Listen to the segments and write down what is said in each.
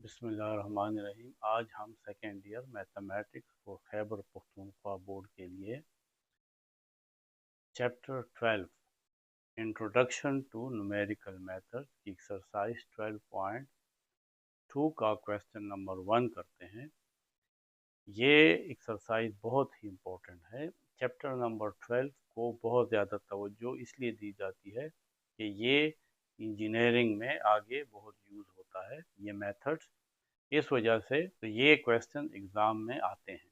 बिस्मिल्लाहिर्रहमानिर्रहीम। आज हम सेकेंड ईयर मैथमेटिक्स और खैबर पख्तूनख्वा बोर्ड के लिए chapter 12 introduction to numerical method की एक्सरसाइज 12.2 का क्वेश्चन नंबर 1 करते हैं। ये एक्सरसाइज बहुत ही इम्पोर्टेंट है। चैप्टर नंबर 12 को बहुत ज़्यादा तवज्जो इसलिए दी जाती है कि ये इंजीनियरिंग में आगे बहुत यूज़ होता है ये मेथड्स, इस वजह से तो ये क्वेश्चन एग्ज़ाम में आते हैं।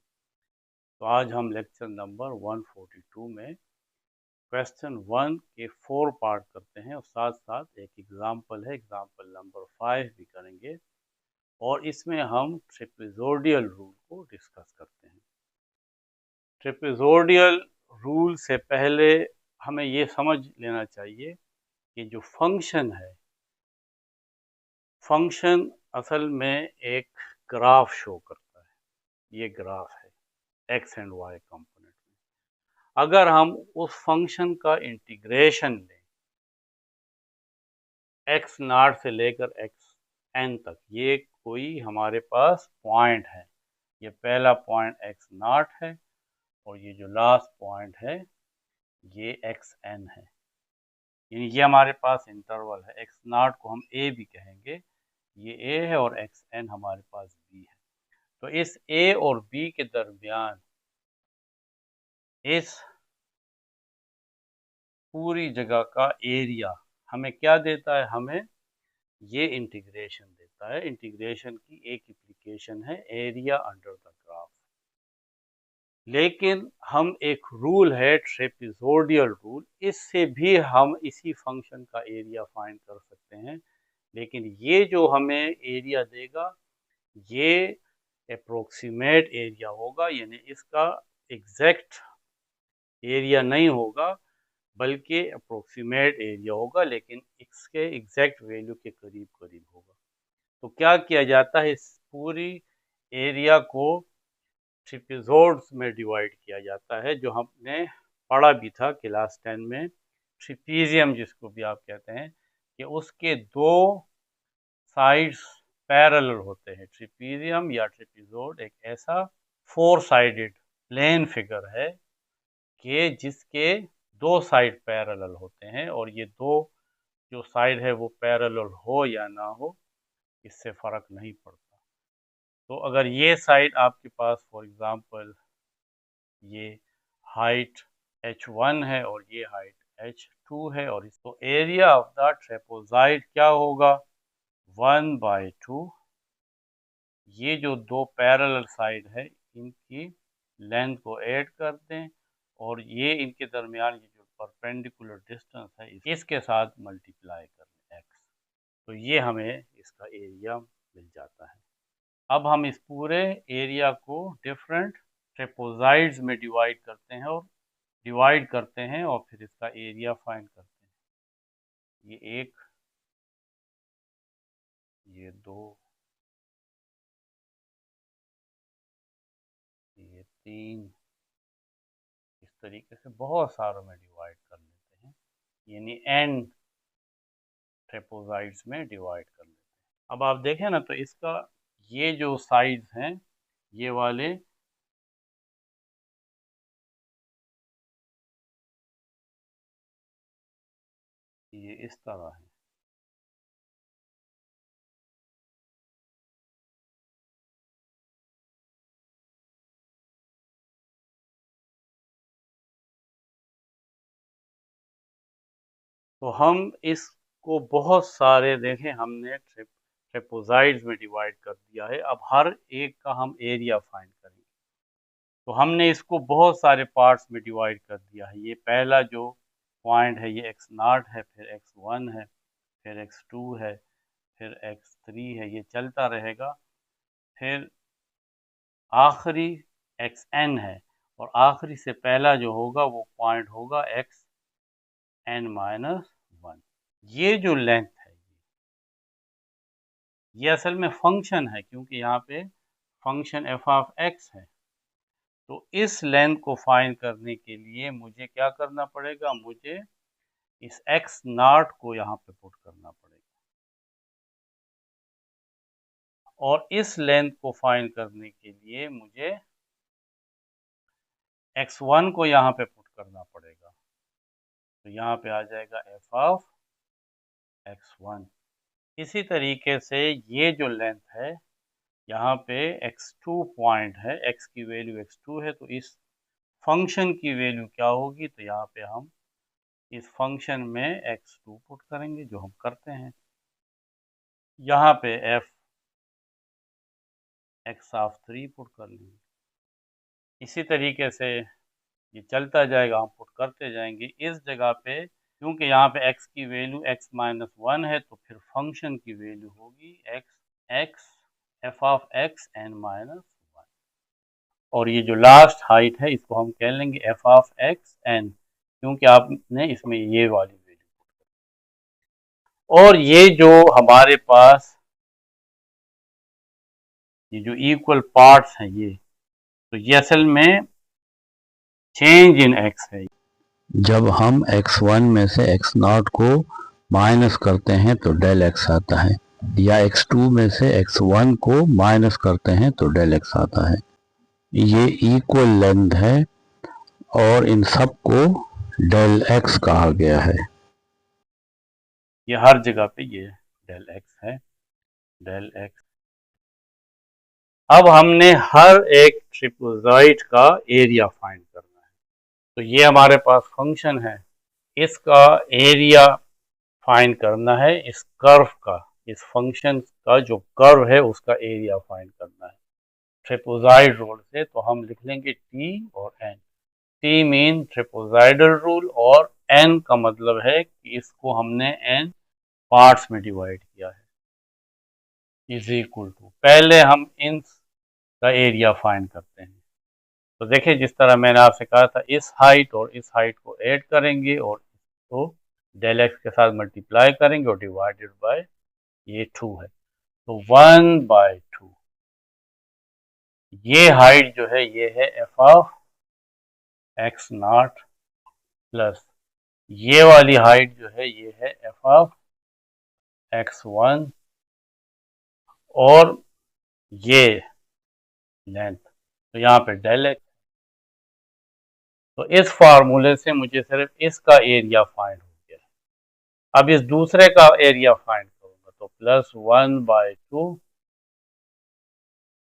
तो आज हम लेक्चर नंबर 142 में क्वेश्चन 1 के 4 पार्ट करते हैं और साथ साथ एक एग्जाम्पल है, एग्जाम्पल नंबर 5 भी करेंगे और इसमें हम ट्रेपेजोइडल रूल को डिस्कस करते हैं। ट्रेपेजोइडल रूल से पहले हमें ये समझ लेना चाहिए कि जो फंक्शन है, फंक्शन असल में एक ग्राफ शो करता है। ये ग्राफ है एक्स एंड वाई कंपोनेंट में। अगर हम उस फंक्शन का इंटीग्रेशन लें एक्स नॉट से लेकर एक्स एन तक, ये कोई हमारे पास पॉइंट है, ये पहला पॉइंट एक्स नॉट है और ये जो लास्ट पॉइंट है ये एक्स एन है, यानी ये हमारे पास इंटरवल है। एक्स नॉट को हम ए भी कहेंगे, ये ए है और एक्स एन हमारे पास बी है। तो इस ए और बी के दरमियान इस पूरी जगह का एरिया हमें क्या देता है? हमें ये इंटीग्रेशन देता है। इंटीग्रेशन की एक एप्लीकेशन है एरिया अंडर द ग्राफ। लेकिन हम एक रूल है ट्रेपेजोइडल रूल, इससे भी हम इसी फंक्शन का एरिया फाइंड कर सकते हैं। लेकिन ये जो हमें एरिया देगा ये अप्रोक्सीमेट एरिया होगा, यानी इसका एग्जैक्ट एरिया नहीं होगा बल्कि अप्रोक्सीमेट एरिया होगा, लेकिन इसके एग्जैक्ट वैल्यू के करीब करीब होगा। तो क्या किया जाता है, इस पूरी एरिया को ट्रेपेजोइड्स में डिवाइड किया जाता है, जो हमने पढ़ा भी था क्लास 10 में। ट्रेपीजियम जिसको भी आप कहते हैं कि उसके दो साइड्स पैरेलल होते हैं। ट्रेपीजियम या ट्रेपेजोइड एक ऐसा फोर साइडेड प्लेन फिगर है कि जिसके दो साइड पैरेलल होते हैं और ये दो जो साइड है वो पैरेलल हो या ना हो इससे फ़र्क नहीं पड़ता। तो अगर ये साइड आपके पास फॉर एग्ज़ाम्पल ये हाइट h1 है और ये हाइट h2 है, और इसको एरिया ऑफ द ट्रेपोज़ाइड क्या होगा? 1/2। ये जो दो पैरेलल साइड है इनकी लेंथ को ऐड कर दें और ये इनके दरमियान ये जो परपेंडिकुलर डिस्टेंस है इसके साथ मल्टीप्लाई कर लें x, तो ये हमें इसका एरिया मिल जाता है। अब हम इस पूरे एरिया को डिफरेंट ट्रेपोज़ाइड्स में डिवाइड करते हैं और फिर इसका एरिया फाइंड करते हैं। ये एक, ये दो, ये तीन, इस तरीके से बहुत सारों में डिवाइड कर लेते हैं, यानी n ट्रेपोज़ाइड्स में डिवाइड कर लेते हैं। अब आप देखें ना, तो इसका ये जो साइड्स हैं ये वाले ये इस तरह है। तो हम इसको बहुत सारे देखें, हमने ट्रेपोज़ाइड्स में डिवाइड कर दिया है। अब हर एक का हम एरिया फाइंड करेंगे। तो हमने इसको बहुत सारे पार्ट्स में डिवाइड कर दिया है। ये पहला जो पॉइंट है ये x0 है, फिर x1 है, फिर x2 है, फिर x3 है, ये चलता रहेगा। फिर आखिरी xn है और आखिरी से पहला जो होगा वो पॉइंट होगा xn-1। ये जो लेंथ है ये असल में फंक्शन है, क्योंकि यहाँ पे फंक्शन f(x) है। तो इस लेंथ को फाइंड करने के लिए मुझे क्या करना पड़ेगा? मुझे इस x0 को यहाँ पे पुट करना पड़ेगा और इस लेंथ को फाइंड करने के लिए मुझे x1 को यहाँ पे पुट करना पड़ेगा। तो यहाँ पे आ जाएगा f ऑफ x1। इसी तरीके से ये जो लेंथ है, यहाँ पे x2 पॉइंट है, x की वैल्यू x2 है, तो इस फंक्शन की वैल्यू क्या होगी, तो यहाँ पे हम इस फंक्शन में x2 पुट करेंगे, जो हम करते हैं। यहाँ पे f x ऑफ 3 पुट कर लेंगे। इसी तरीके से ये चलता जाएगा, हम पुट करते जाएंगे। इस जगह पे क्योंकि यहाँ पे x की वैल्यू x माइनस 1 है, तो फिर फंक्शन की वैल्यू होगी x f of x n minus 1। और ये जो लास्ट हाइट है, इसको हम कह लेंगे f ऑफ x n, क्योंकि आपने इसमें ये वाली वैल्यू। और ये जो हमारे पास ये जो इक्वल पार्ट्स हैं, ये तो ये असल में चेंज इन x है। जब हम x1 में से x0 को माइनस करते हैं तो डेल x आता है, या x2 में से x1 को माइनस करते हैं तो डेल x आता है। ये इक्वल लेंथ है और इन सब को डेल x कहा गया है। ये हर जगह पे ये डेल x है, डेल x। अब हमने हर एक ट्रिपेजॉइड का एरिया फाइंड करना है। तो ये हमारे पास फंक्शन है, इसका एरिया फाइंड करना है। इस कर्व का, इस फंक्शन का जो कर्व है उसका एरिया फाइंड करना है ट्रिपेजॉइड रूल से। तो हम लिख लेंगे t और n। t मीन ट्रिपेजॉइडल रूल और n का मतलब है कि इसको हमने n पार्ट्स में डिवाइड किया है, इज इक्वल टू। पहले हम इन का एरिया फाइंड करते हैं। तो देखिए, जिस तरह मैंने आपसे कहा था, इस हाइट और इस हाइट को ऐड करेंगे और इसको डेल एक्स के साथ मल्टीप्लाई करेंगे और डिवाइडेड बाय ये 2 है, तो 1/2। ये हाइट जो है ये है f of x naught, plus ये वाली हाइट जो है ये है एफ ऑफ x1, और ये लेंथ तो यहाँ पे डेल एक्स। तो इस फार्मूले से मुझे सिर्फ इसका एरिया फाइंड हो गया। अब इस दूसरे का एरिया फाइंड करूंगा, तो प्लस 1/2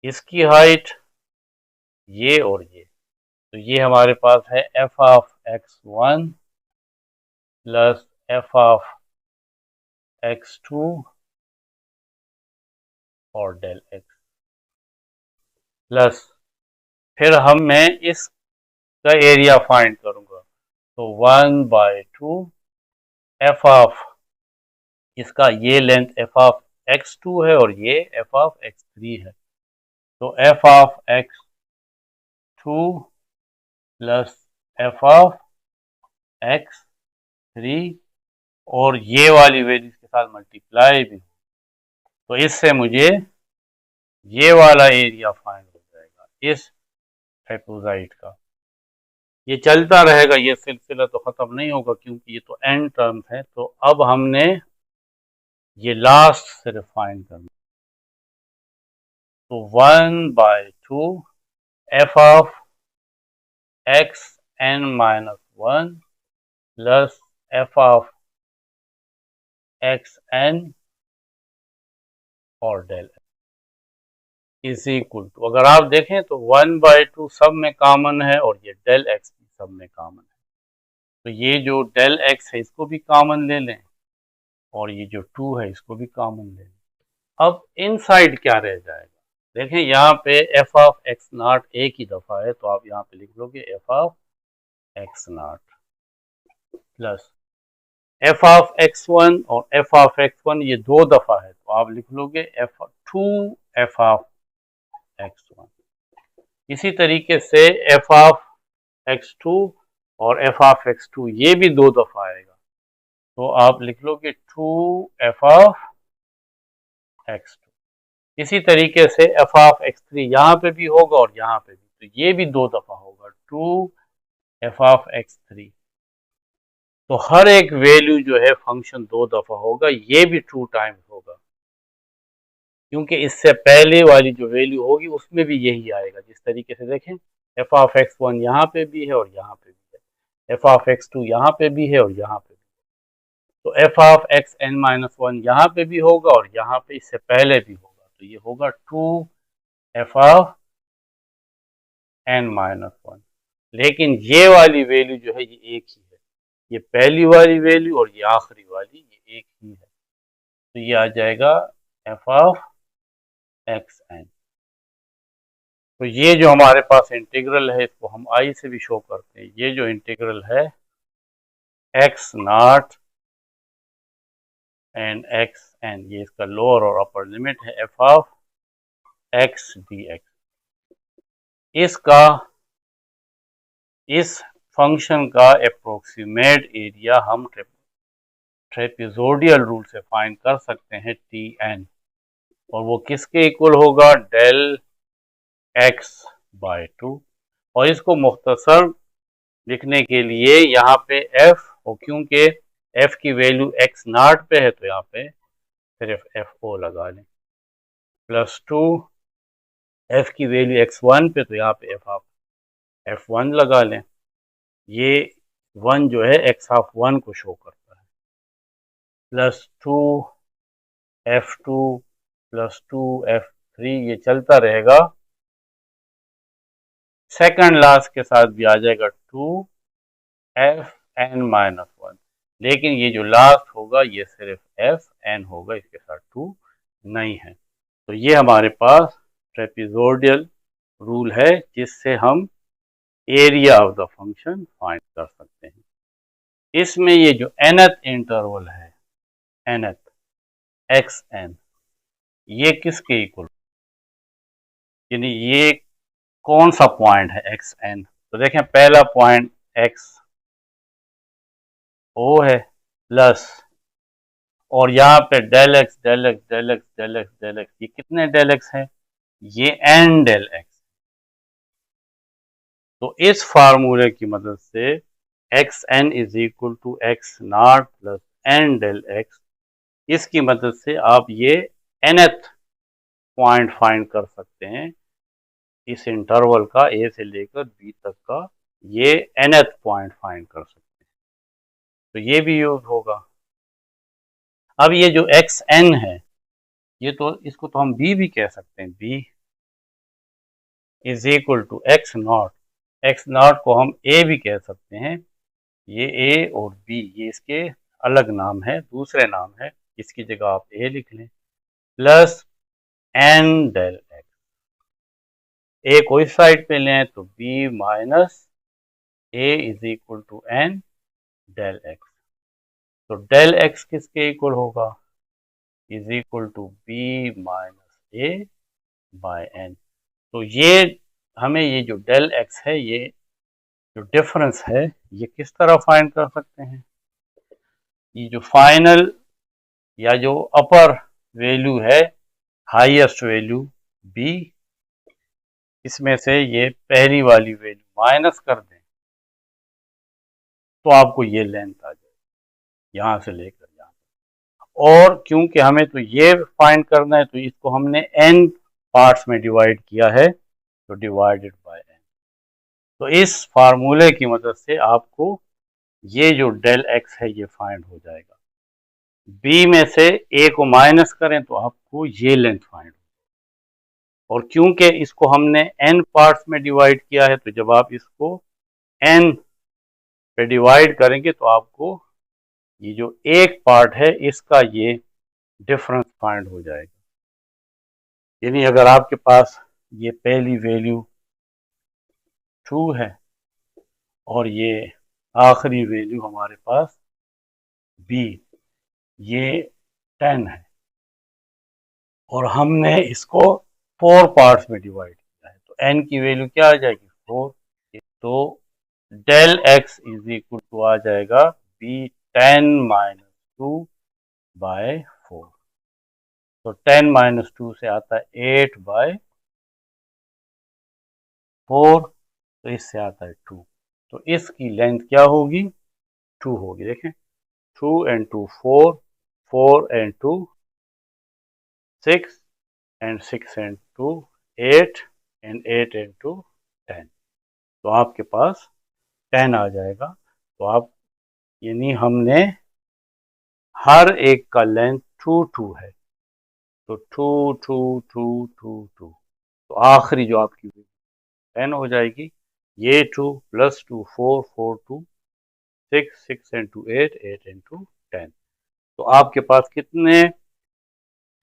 इसकी हाइट, ये और ये, तो ये हमारे पास है f of x1 plus F of x2 और डेल एक्स, प्लस फिर मैं इसका एरिया फाइंड करूंगा, तो 1/2 एफ ऑफ इसका, ये लेंथ एफ ऑफ x2 है और ये एफ ऑफ x3 है, तो f of x2 plus F of x3, और ये वाली वैल्यू के साथ मल्टीप्लाई भी, तो इससे मुझे ये वाला एरिया फाइंड हो जाएगा इस ट्राइपोजाइड का। ये चलता रहेगा, ये सिलसिला तो खत्म नहीं होगा, क्योंकि ये तो एंड टर्म्स है। तो अब हमने ये लास्ट सिर्फ फाइंड करना, तो 1/2 F of x n minus 1 plus F of x n और डेल इज इक्वल टू, अगर आप देखें तो 1/2 सब में कॉमन है और ये डेल एक्स भी सब में कॉमन है, तो ये जो डेल एक्स है इसको भी कॉमन ले लें और ये जो 2 है इसको भी कॉमन ले लें। अब इनसाइड क्या रह जाएगा, देखें यहाँ पे एफ ऑफ एक्स नॉट एक ही दफ़ा है, तो आप यहाँ पे लिख लोगे F of x naught plus F of x1 और एफ ऑफ x1 ये 2 दफ़ा है, तो आप लिख लोगे एफ ऑफ x1। इसी तरीके से एफ ऑफ x2 और एफ ऑफ x2 ये भी 2 दफ़ा आएगा, तो आप लिख लोगे 2f ऑफ x2। इसी तरीके से एफ ऑफ x3 यहाँ पे भी होगा और यहाँ पे भी, तो ये भी 2 दफ़ा होगा, 2f ऑफ x3। तो हर एक वैल्यू जो है फंक्शन 2 दफ़ा होगा, ये भी 2 टाइम्स होगा, क्योंकि इससे पहले वाली जो वैल्यू होगी उसमें भी यही आएगा। जिस तरीके से देखें, एफ ऑफ एक्स वन यहाँ पे भी है और यहाँ पे भी है, एफ ऑफ एक्स टू यहाँ पे भी है और यहाँ पे भी। तो f of x n minus one यहाँ पे भी होगा और यहाँ पे इससे पहले भी होगा, तो ये होगा two f of n minus one. लेकिन ये वाली वैल्यू जो है ये एक ही है, ये पहली वाली वैल्यू और ये आखिरी वाली ये एक ही है। तो ये आ जाएगा एफ ऑफ एक्स एन। तो ये जो हमारे पास इंटीग्रल है इसको हम आई से भी शो करते हैं। ये जो इंटीग्रल है x naught and x n, ये इसका लोअर और अपर लिमिट है f of x d x. इसका इस फंक्शन का अप्रोक्सीमेट एरिया हम ट्रेपेजोइडल रूल से फाइंड कर सकते हैं टी एन, और वो किसके इक्वल होगा, डेल एक्स बाय टू। और इसको मुख्तसर लिखने के लिए यहाँ पे एफ, और क्योंकि एफ की वैल्यू एक्स नॉट पे है तो यहाँ पे सिर्फ एफ ओ लगा लें, प्लस टू एफ की वैल्यू एक्स वन पे तो यहाँ पे एफ ऑफ एफ वन लगा लें। ये वन जो है एक्स ऑफ वन को शो करता है, plus two F two plus two F three, ये चलता रहेगा। सेकंड लास्ट के साथ भी आ जाएगा two f n minus one, लेकिन ये जो लास्ट होगा ये सिर्फ एफ एन होगा, इसके साथ टू नहीं है। तो ये हमारे पास ट्रेपेजोइडल रूल है जिससे हम area of the function find कर सकते हैं। इसमें ये जो nth इंटरवल है, nth एक्स एन, ये किसके इक्वल, यानी ये कौन सा पॉइंट है एक्स एन। तो देखें पहला पॉइंट एक्स ओ है प्लस, और यहाँ पे del x del x del x del x del x, ये कितने डेल एक्स हैं, ये एन डेल एक्स। तो इस फार्मूले की मदद से x n is equal to x naught plus n del x, इसकी मदद से आप ये nth पॉइंट फाइंड कर सकते हैं इस इंटरवल का, ए से लेकर बी तक का ये nth पॉइंट फाइंड कर सकते हैं। तो ये भी यूज होगा। अब ये जो एक्स एन है, ये तो इसको तो हम बी भी कह सकते हैं, b is equal to x naught, x naught को हम ए भी कह सकते हैं। ये ए और बी ये इसके अलग नाम है, दूसरे नाम है, इसकी जगह आप ए लिख लें, plus n del x. A को इस साइड पे लें तो b minus a is equal to n del x. तो डेल एक्स किसके इक्वल होगा, is equal to b minus a by n. तो ये हमें ये जो डेल एक्स है, ये जो डिफरेंस है, ये किस तरह फाइंड कर सकते हैं, ये जो फाइनल या जो अपर वैल्यू है, हाईएस्ट वैल्यू बी, इसमें से ये पहली वाली वैल्यू माइनस कर दें तो आपको ये लेंथ आ जाए यहाँ से लेकर यहाँ तक। और क्योंकि हमें तो ये फाइंड करना है तो इसको हमने n पार्ट्स में डिवाइड किया है, तो डिवाइडेड बाय n। तो इस फार्मूले की मदद से आपको ये जो डेल एक्स है ये फाइंड हो जाएगा। b में से a को माइनस करें तो आपको ये लेंथ फाइंड हो, और क्योंकि इसको हमने n पार्ट्स में डिवाइड किया है तो जब आप इसको n पे डिवाइड करेंगे तो आपको ये जो एक पार्ट है इसका ये डिफरेंस फाइंड हो जाएगा। यानी अगर आपके पास ये पहली वैल्यू 2 है और ये आखिरी वैल्यू हमारे पास b ये 10 है, और हमने इसको 4 पार्ट्स में डिवाइड किया है, तो n की वैल्यू क्या आ जाएगी, 4। तो del x is equal to आ जाएगा बी 10 माइनस 2 बाय 4। तो 10 माइनस 2 से आता है 8 बाय 4, तो इससे आता है 2। तो इसकी लेंथ क्या होगी, 2 होगी। देखें 2 and 2 4, 4 and 2 6, and 6 into 8 and 8 into 10, तो आपके पास 10 आ जाएगा। तो आप यानी हमने हर एक का लेंथ 2 है, तो 2 तो आखिरी जो आपकी 10 हो जाएगी। ये 2 प्लस 2 4 4 2 6 6 इंटू 8 8 इंटू 10, तो आपके पास कितने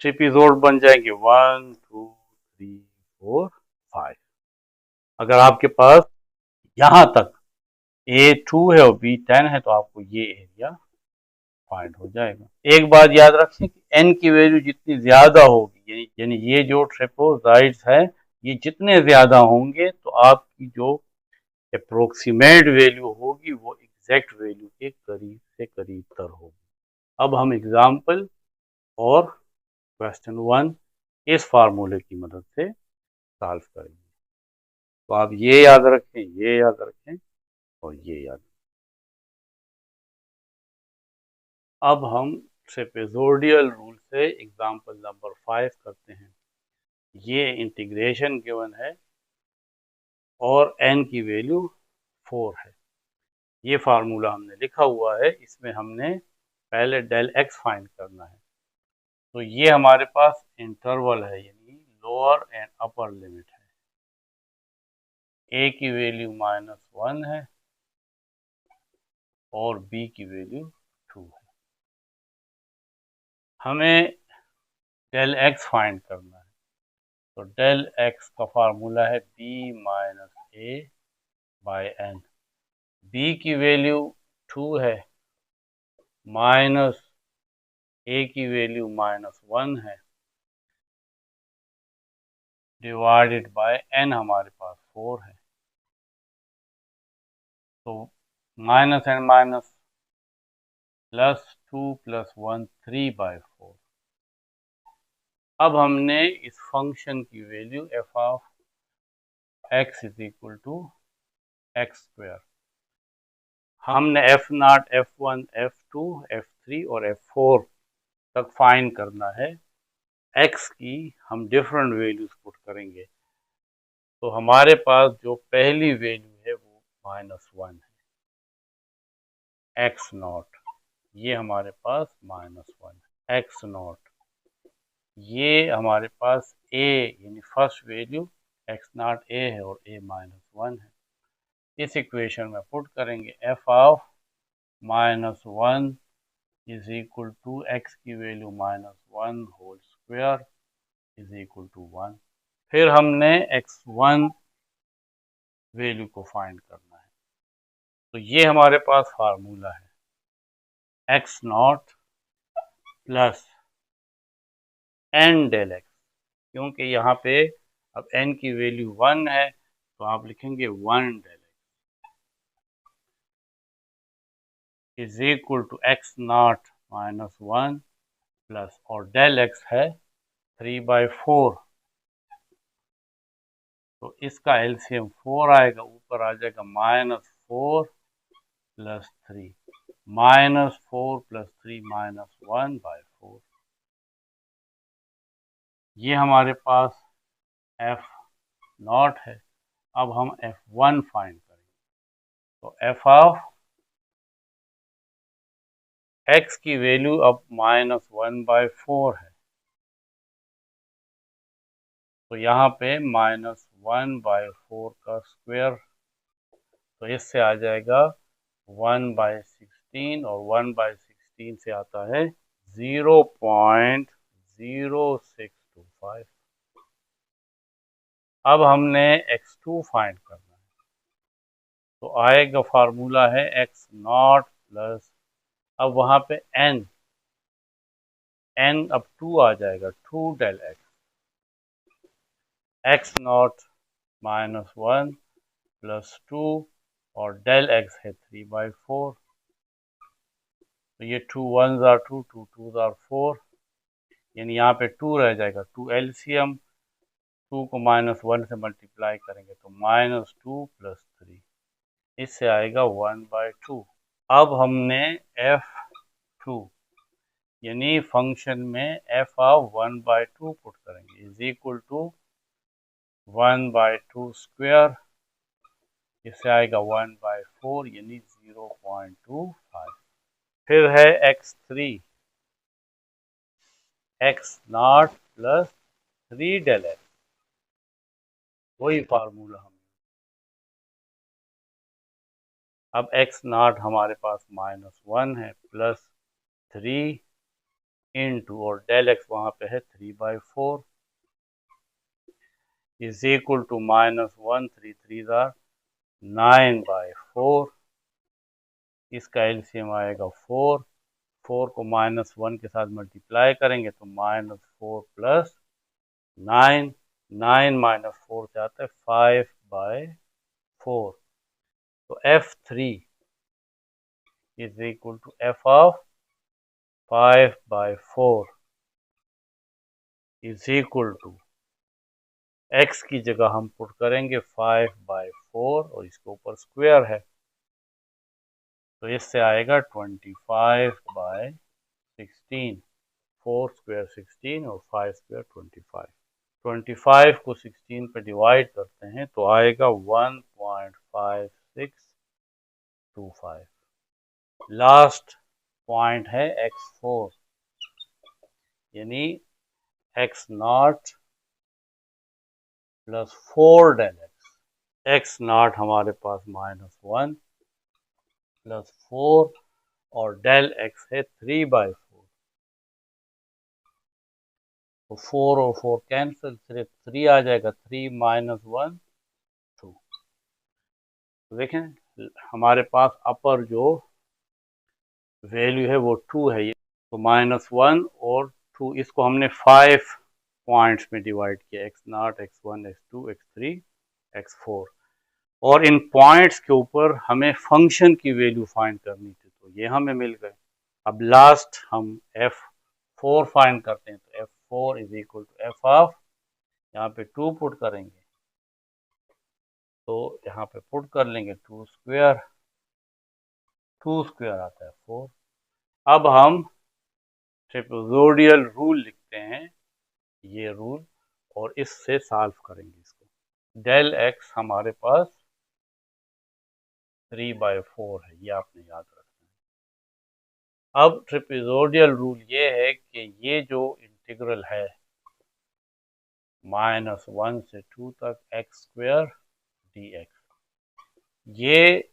ट्रिपीजोड बन जाएंगे? 1 2 3 4 5। अगर आपके पास यहाँ तक A2 है और B10 है तो आपको ये एरिया फाइंड हो जाएगा। एक बात याद रखें कि n की वैल्यू जितनी ज्यादा होगी, यानी ये जो ट्रेपेजॉइड्स है ये जितने ज्यादा होंगे तो आपकी जो अप्रोक्सीमेट वैल्यू होगी वो एग्जैक्ट वैल्यू के करीब से करीब तर होगी। अब हम एग्जाम्पल और क्वेश्चन 1 इस फार्मूले की मदद से सॉल्व करेंगे। तो आप ये याद रखें, ये याद रखें और ये याद रखें। अब हम ट्रेपेजोइडल रूल से एग्जाम्पल नंबर 5 करते हैं। ये इंटीग्रेशन गिवन है और n की वैल्यू 4 है। ये फार्मूला हमने लिखा हुआ है, इसमें हमने पहले डेल x फाइंड करना है। तो ये हमारे पास इंटरवल है, यानी लोअर एंड अपर लिमिट है। a की वैल्यू -1 है और b की वैल्यू 2 है। हमें डेल x फाइंड करना है, तो डेल x का फार्मूला है b minus a by n। b की वैल्यू 2 है, माइनस a की वैल्यू -1 है, डिवाइडेड बाय n हमारे पास 4 है। तो माइनस एंड माइनस +2 + 1 3/4। अब हमने इस फंक्शन की value f of x is equal to x²। हमने f0, f1, f2, f3 और f4 तक फाइंड करना है। x की हम डिफरेंट वैल्यूज पुट करेंगे। तो हमारे पास जो पहली वैल्यू है वो -1 है, x0, ये हमारे पास -1 है, x0। ये हमारे पास a यानी फर्स्ट वैल्यू x0 a है और a -1 है। इस इक्वेशन में पुट करेंगे f of -1 is equal to x की value -1 whole square is equal to 1। फिर हमने x1 वैल्यू को फाइंड करना है। तो ये हमारे पास फार्मूला है x0 plus n del x, क्योंकि यहाँ पे अब n की वैल्यू 1 है तो आप लिखेंगे 1 del x is equal to x0 -1 plus और डेल x है 3/4, तो इसका एलसीएम 4 आएगा, ऊपर आ जाएगा -4 + 3, -4 + 3 -1/4। ये हमारे पास f0 है। अब हम f1 फाइंड करेंगे। तो f ऑफ x की वैल्यू अब -1/4 है, तो यहाँ पे -1/4 का स्क्वायर, तो इससे आ जाएगा 1/16 और 1/16 से आता है 0.0625। अब हमने x2 फाइंड करना है, तो आएगा फार्मूला है x0 प्लस, अब वहां पे n अब 2 आ जाएगा, 2 डेल x0 -1 + 2 और डेल x है 3/4, तो ये 2 1s are 2, 2 2s are 4, यानी यहाँ पे 2 रह जाएगा। 2 एलसीएम, 2 को -1 से मल्टीप्लाई करेंगे तो -2 + 3, इससे आएगा 1/2। अब हमने f2 यानी फंक्शन में एफ ऑफ 1/2 पुट करेंगे इज इक्वल टू 1/2 स्क्वायर, इससे आएगा 1/4 यानी 0.25। फिर है x3 x0 plus 3 del x, वही फार्मूला हम। अब x0 हमारे पास -1 है प्लस 3 इंटू और डेल एक्स वहाँ पे है 3/4 इज इक्वल टू -1 3 3 9/4, इसका एलसीएम आएगा 4 को -1 के साथ मल्टीप्लाई करेंगे तो -4 प्लस 9 -4 से आता है 5/4, तो F3 is equal to f of 5/4 is equal to x की जगह हम पुट करेंगे 5/4 और इसके ऊपर स्क्वायर है तो इससे आएगा 25/16, 4 स्क्वायर 16 और 5 स्क्वायर 25। 25 को 16 पे डिवाइड करते हैं तो आएगा 1.5625। लास्ट पॉइंट है x4 यानी x0 plus 4 del x. x0 हमारे पास -1 प्लस 4 और डेल एक्स है 3/4, तो 4 और 4 कैंसिल, सिर्फ 3 आ जाएगा, 3 - 1 2। तो देखें हमारे पास अपर जो वैल्यू है वो 2 है, ये तो -1 और 2 इसको हमने 5 पॉइंट्स में डिवाइड किया, x0 x1 x2 x3 x4, और इन पॉइंट्स के ऊपर हमें फंक्शन की वैल्यू फाइंड करनी थी तो ये हमें मिल गए। अब लास्ट हम f4 फाइंड करते हैं तो f4 is equal to f of, यहाँ पे 2 पुट करेंगे तो यहाँ पे पुट कर लेंगे 2 स्क्वायर आता है 4। अब हम ट्रेपेजोइडल रूल लिखते हैं, ये रूल, और इससे सॉल्व करेंगे इसको। डेल एक्स हमारे पास 3/4 है, ये आपने याद रखना है। अब ट्रेपेजोइडल रूल ये है कि ये जो इंटीग्रल है -1 से 2 तक x स्क्वायर dx, ये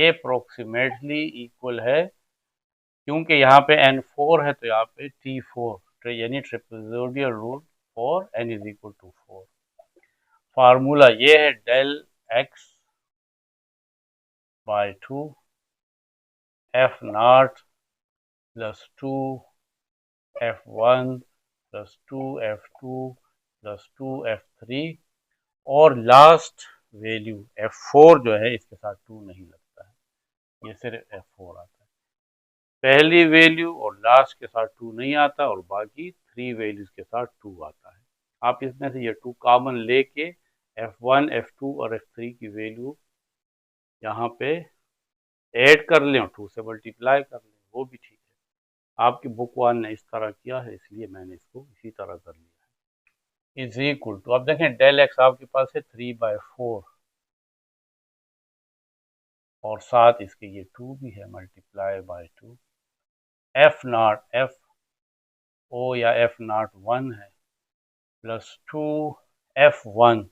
अप्रोक्सीमेटली इक्वल है, क्योंकि यहाँ पे n4 है तो यहाँ पे t4 यानी trapezoidal rule for n is equal to 4। Formula ये है del x by 2 f0 plus 2 f1 plus 2 f2 plus 2 f3, और लास्ट वैल्यू f4 जो है इसके साथ 2 नहीं लगता है, ये सिर्फ f4 आता है। पहली वैल्यू और लास्ट के साथ 2 नहीं आता और बाकी 3 वैल्यूज के साथ 2 आता है। आप इसमें से ये 2 कॉमन लेके f1 f2 और f3 की वैल्यू यहाँ पे ऐड कर लें और 2 से मल्टीप्लाई कर लें, वो भी ठीक है। आपकी बुक वन ने इस तरह किया है इसलिए मैंने इसको इसी तरह कर लिया है। इज इक्वल टू, अब देखें डेल एक्स आपके पास है 3/4 और साथ इसके ये 2 भी है, मल्टीप्लाई बाय 2। f0 f ओ या f0 1 है प्लस 2 f1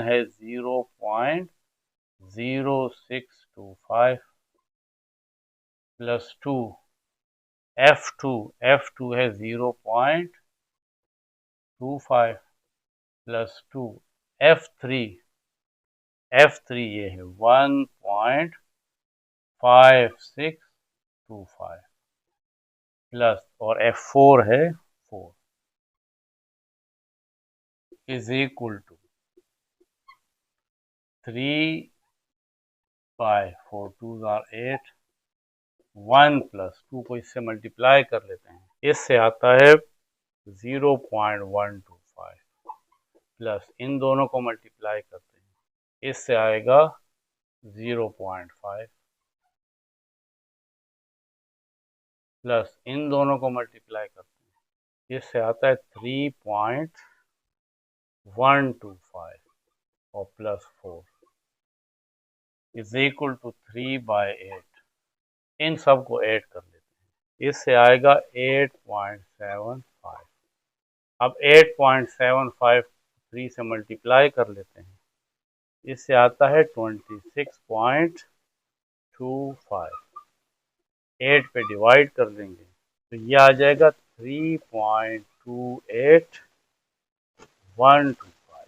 है 0.0625 प्लस 2 f2 है 0.25 प्लस 2 f3 ये है 1.5625 प्लस और f4 है 4 इज इक्वल टू 3/4 2 8, 1 प्लस 2 को इससे मल्टीप्लाई कर लेते हैं, इससे आता है 0.125 प्लस इन दोनों को मल्टीप्लाई करते हैं, इससे आएगा 0.5 प्लस इन दोनों को मल्टीप्लाई करते हैं, इससे आता है 3.125 और प्लस 4 इज इक्वल टू 3/8। इन सब को ऐड कर लेते हैं, इससे आएगा 8.75। अब 8.75 3 से मल्टीप्लाई कर लेते हैं, इससे आता है 26.25। 8 पे डिवाइड कर देंगे तो ये आ जाएगा 3.28125।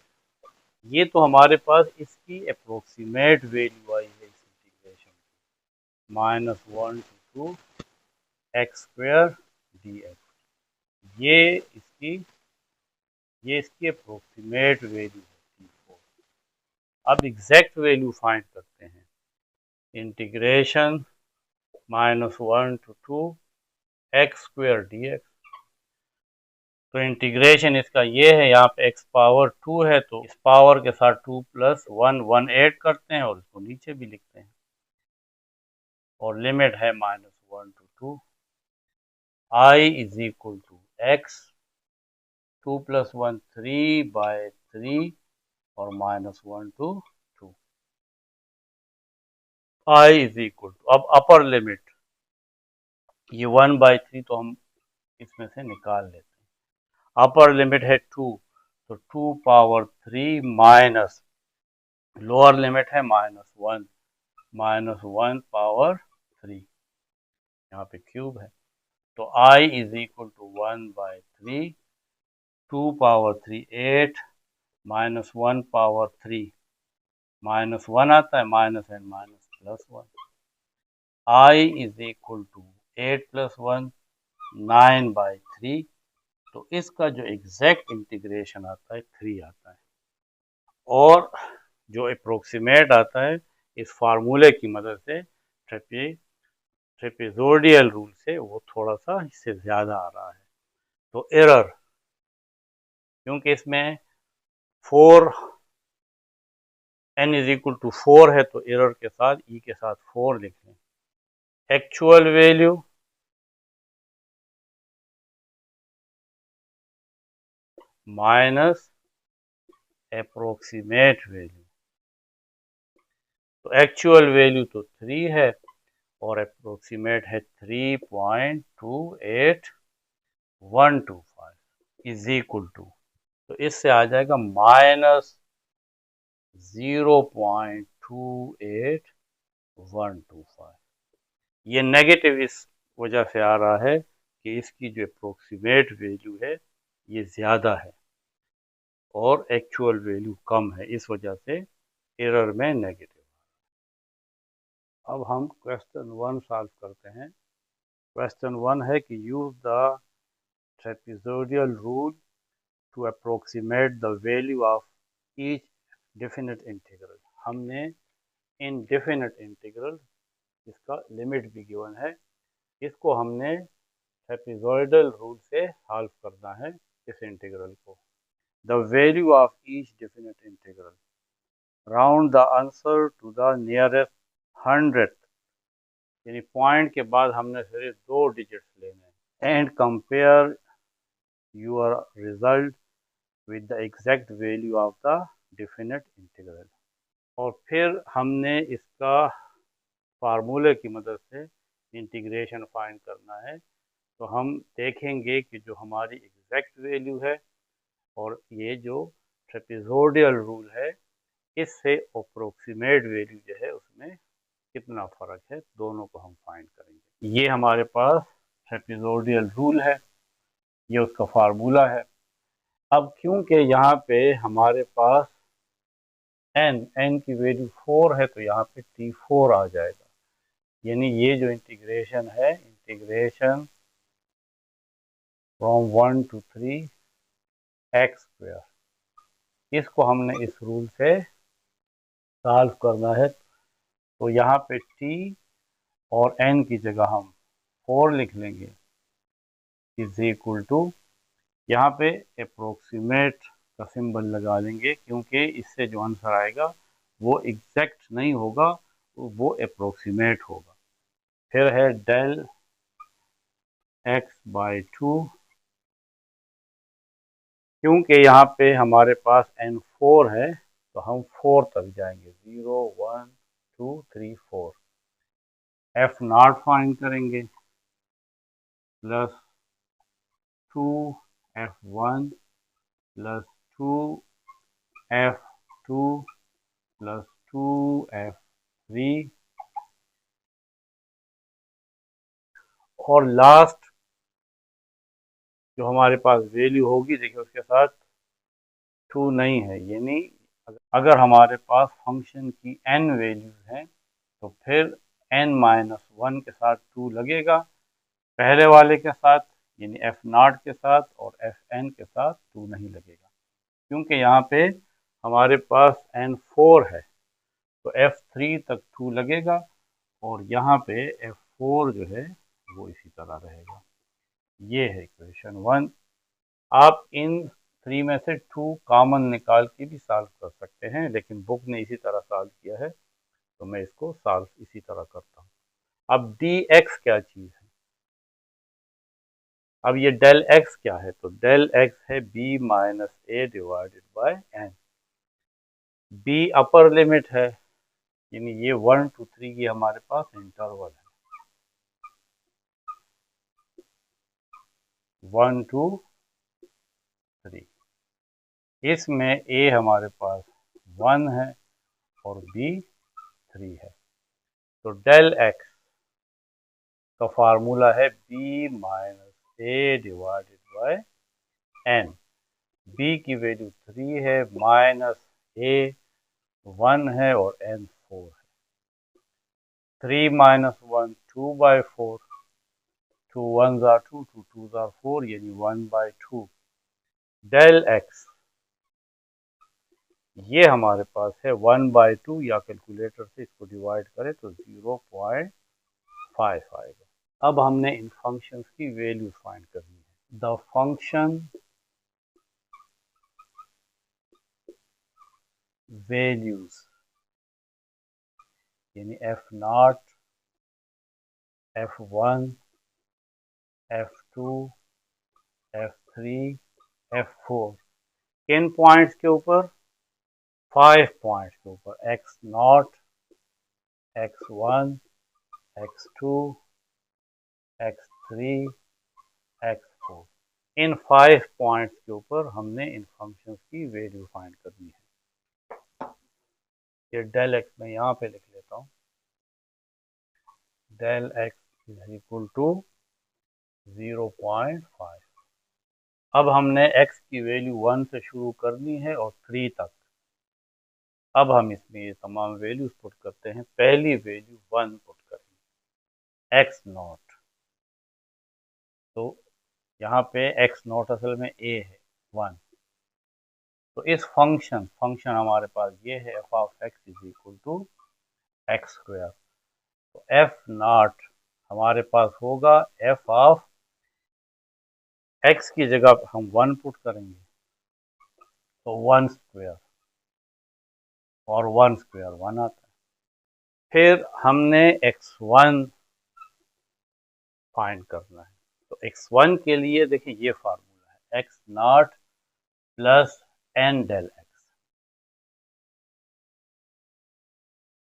ये तो हमारे पास इसकी अप्रोक्सीमेट वैल्यू आई है इस integration -1 to 2 x square dx। ये इसकी अप्रोक्सीमेट वैल्यू है T4। अब एग्जैक्ट वैल्यू फाइंड करते हैं। Integration -1 to 2 x square dx। तो इंटीग्रेशन इसका ये है, यहाँ पे x पावर 2 है तो इस पावर के साथ 2 + 1 ऐड करते हैं और इसको नीचे भी लिखते हैं और लिमिट है -1 to 2। I is equal to x 2 + 1 3/3 और -1 to 2। I is equal to, अब अपर लिमिट ये 1/3 तो हम इसमें से निकाल लेते हैं। अपर लिमिट है 2 तो 2 पावर 3 माइनस लोअर लिमिट है -1 पावर 3, यहाँ पे क्यूब है तो I is equal to 1/3, 2 power 3 8 -1 power 3 -1 आता है minus and minus +1। I is equal to 8 + 1 9/3। तो इसका जो एग्जैक्ट इंटीग्रेशन आता है 3 आता है और जो अप्रोक्सीमेट आता है इस फार्मूले की मदद से ट्रेपेजोइडल रूल से वो थोड़ा सा इससे ज़्यादा आ रहा है। तो एरर, क्योंकि इसमें 4 n इज इक्वल टू 4 है तो एरर के साथ e के साथ 4 लिख लें। Actual value minus approximate value. तो एक्चुअल वैल्यू तो 3 है और अप्रोक्सीमेट है 3.28125 इज इक्वल टू, तो इससे आ जाएगा -0.28125। ये नेगेटिव इस वजह से आ रहा है कि इसकी जो अप्रोक्सीमेट वैल्यू है ये ज़्यादा है और एक्चुअल वैल्यू कम है, इस वजह से एरर में नेगेटिव। अब हम क्वेश्चन 1 सॉल्व करते हैं। क्वेश्चन 1 है कि use the trapezoidal rule to approximate the value of each definite integral. हमने इन डेफिनेट इंटीग्रल, इसका लिमिट भी गिवन है, इसको हमने ट्रेपेजोइडल रूल से सॉल्व करना है इस इंटीग्रल को। The value of each definite integral, round the answer to the nearest 100th, यानी पॉइंट के बाद हमने सिर्फ 2 डिजिट्स लेने हैं। And compare your result with the exact value of the definite integral. और फिर हमने इसका फार्मूले की मदद से इंटीग्रेशन फाइंड करना है। तो हम देखेंगे कि जो हमारी एग्जैक्ट वैल्यू है और ये जो ट्रेपेजोइडल रूल है इससे अप्रोक्सीमेट वैल्यू जो है उसमें कितना फ़र्क है, दोनों को हम फाइंड करेंगे। ये हमारे पास ट्रेपेजोइडल रूल है, ये उसका फार्मूला है। अब क्योंकि यहाँ पे हमारे पास n की वैल्यू 4 है तो यहाँ पे T4 आ जाएगा, यानी ये जो इंटीग्रेशन है, integration from 1 to 3 x square, इसको हमने इस रूल से सॉल्व करना है। तो यहाँ पे t और n की जगह हम 4 लिख लेंगे इज इक्वल टू, यहाँ पे अप्रोक्सीमेट का सिंबल लगा देंगे क्योंकि इससे जो आंसर आएगा वो एग्जैक्ट नहीं होगा, वो अप्रोक्सीमेट होगा। फिर है डेल x/2, क्योंकि यहाँ पे हमारे पास n4 है तो हम 4 तक जाएंगे, 0 1 2 3 4। f0 फाइंड करेंगे, plus 2f1 plus 2f2 plus 2f3, और लास्ट जो हमारे पास वैल्यू होगी, देखिए उसके साथ 2 नहीं है, यानी अगर हमारे पास फंक्शन की n वैल्यूज हैं तो फिर n-1 के साथ 2 लगेगा, पहले वाले के साथ यानी f0 के साथ, और fn के साथ 2 नहीं लगेगा, क्योंकि यहाँ पे हमारे पास n4 है तो f3 तक 2 लगेगा, और यहाँ पे f4 जो है वो इसी तरह रहेगा। ये है इक्वेशन 1। आप इन 3 में से 2 कॉमन निकाल के भी सॉल्व कर सकते हैं, लेकिन बुक ने इसी तरह सॉल्व किया है तो मैं इसको सॉल्व इसी तरह करता हूँ। अब dx क्या चीज़ है, अब ये डेल x क्या है, तो डेल x है b minus A divided by n। b upper limit है, यानी ये 1 to 3 की हमारे पास इंटरवल है, 1 to 3। इसमें a हमारे पास 1 है और b 3 है, तो डेल x का फार्मूला है b minus A divided by n। b की वैल्यू 3 है, माइनस a 1 है और n 4 है। 3 minus 1 2/4, 2 1s are 2, 2 2s are 4, यानी 1/2। डेल x ये हमारे पास है 1/2, या कैलकुलेटर से इसको डिवाइड करें तो 0.5 आएगा। अब हमने इन फंक्शंस की वैल्यू फाइंड करनी है। द फंक्शन वैल्यूज यानी f0, f1, f2, f3, f4 किन पॉइंट्स के ऊपर, 5 पॉइंट्स के ऊपर, x0, x1, x2, x3, x4। इन 5 पॉइंट्स के ऊपर हमने इन फंक्शंस की वैल्यू फाइंड करनी है। ये डेल एक्स में यहाँ पे लिख लेता हूँ, del x is equal to 0.5। अब हमने x की वैल्यू 1 से शुरू करनी है और 3 तक। अब हम इसमें ये तमाम वैल्यूज पुट करते हैं। पहली वैल्यू 1 पुट करेंगे, x0, तो यहाँ पे x0 असल में a है 1, तो इस फंक्शन हमारे पास ये है f of x is equal to x square. तो f0 हमारे पास होगा f ऑफ x की जगह हम 1 पुट करेंगे तो 1 स्क्वायर, और 1 स्क्वायर 1 आता है। फिर हमने x1 फाइंड करना है, तो x1 के लिए देखिए ये फार्मूला है, x0 plus n del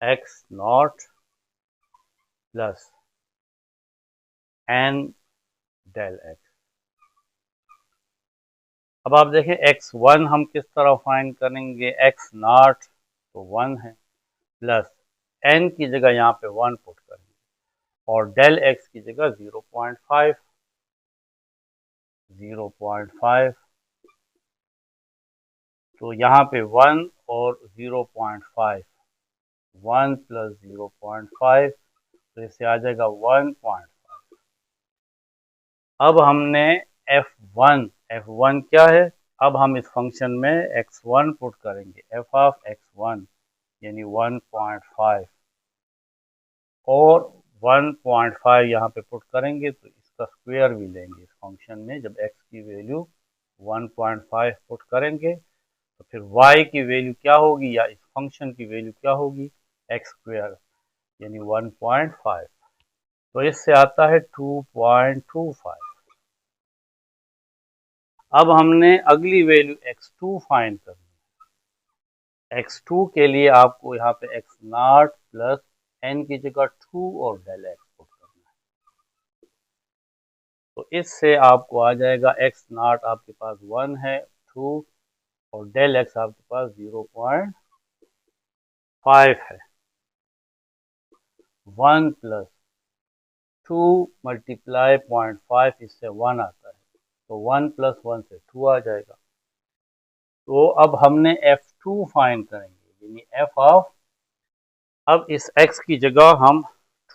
x0 plus n del x। अब आप देखें x1 हम किस तरह फाइंड करेंगे, x0 तो 1 है, प्लस n की जगह यहाँ पे 1 पुट करेंगे, और डेल x की जगह 0.5, तो यहाँ पे 1 और 0.5, 1 प्लस 0.5, तो इससे आ जाएगा 1.5। अब हमने f1 क्या है, अब हम इस फंक्शन में x1 पुट करेंगे, f ऑफ x1 यानी 1.5, और 1.5 यहाँ पे पुट करेंगे तो इसका स्क्वायर भी लेंगे इस फंक्शन में। जब x की वैल्यू 1.5 पुट करेंगे तो फिर y की वैल्यू क्या होगी, या इस फंक्शन की वैल्यू क्या होगी, x स्क्वायर यानी 1.5, तो इससे आता है 2.25। अब हमने अगली वैल्यू x2 फाइंड करनी है। x2 के लिए आपको यहाँ पे x0 प्लस n की जगह 2 और डेल x पुट करना है। तो इससे आपको आ जाएगा x0 आपके पास 1 है, 2 और डेल x आपके पास 0.5 है। 1 प्लस 2 मल्टीप्लाई 0.5 इससे 1 आता है, तो 1 प्लस 1 से 2 आ जाएगा। तो अब हमने f2 फाइंड करेंगे, यानी f ऑफ, अब इस x की जगह हम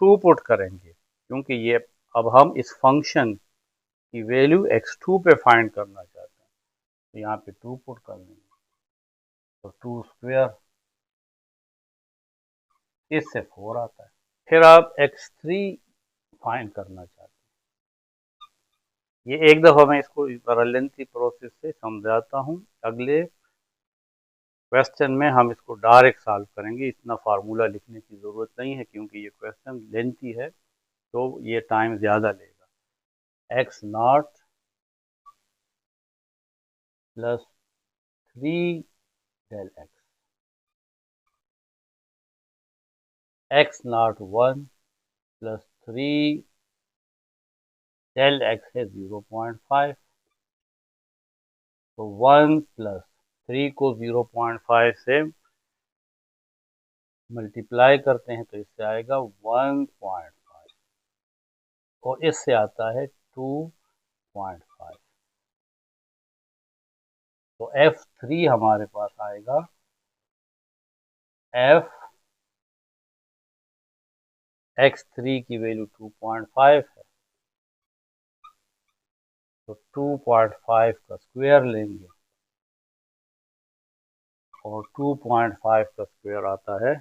2 पुट करेंगे, क्योंकि ये अब हम इस फंक्शन की वैल्यू x2 पे फाइंड करना चाहते हैं, तो यहाँ पे 2 पुट कर लेंगे, तो 2 स्क्वायर, इससे 4 आता है। फिर आप x3 फाइंड करना चाहते हैं। ये एक दफ़ा मैं इसको लेंथी प्रोसेस से समझाता हूँ, अगले क्वेश्चन में हम इसको डायरेक्ट सॉल्व करेंगे, इतना फार्मूला लिखने की ज़रूरत नहीं है क्योंकि ये क्वेश्चन लेंथी है, तो ये टाइम ज़्यादा लेगा। x0 plus 3 del x0 1 plus 3 del x है 0.5, तो 1 प्लस 3 को 0.5 से मल्टीप्लाई करते हैं तो इससे आएगा 1.5 और इससे आता है 2.5, तो f3 हमारे पास आएगा f x3 की वैल्यू 2.5 है, तो 2.5 का स्क्वायर लेंगे और 2.5 का स्क्वायर आता है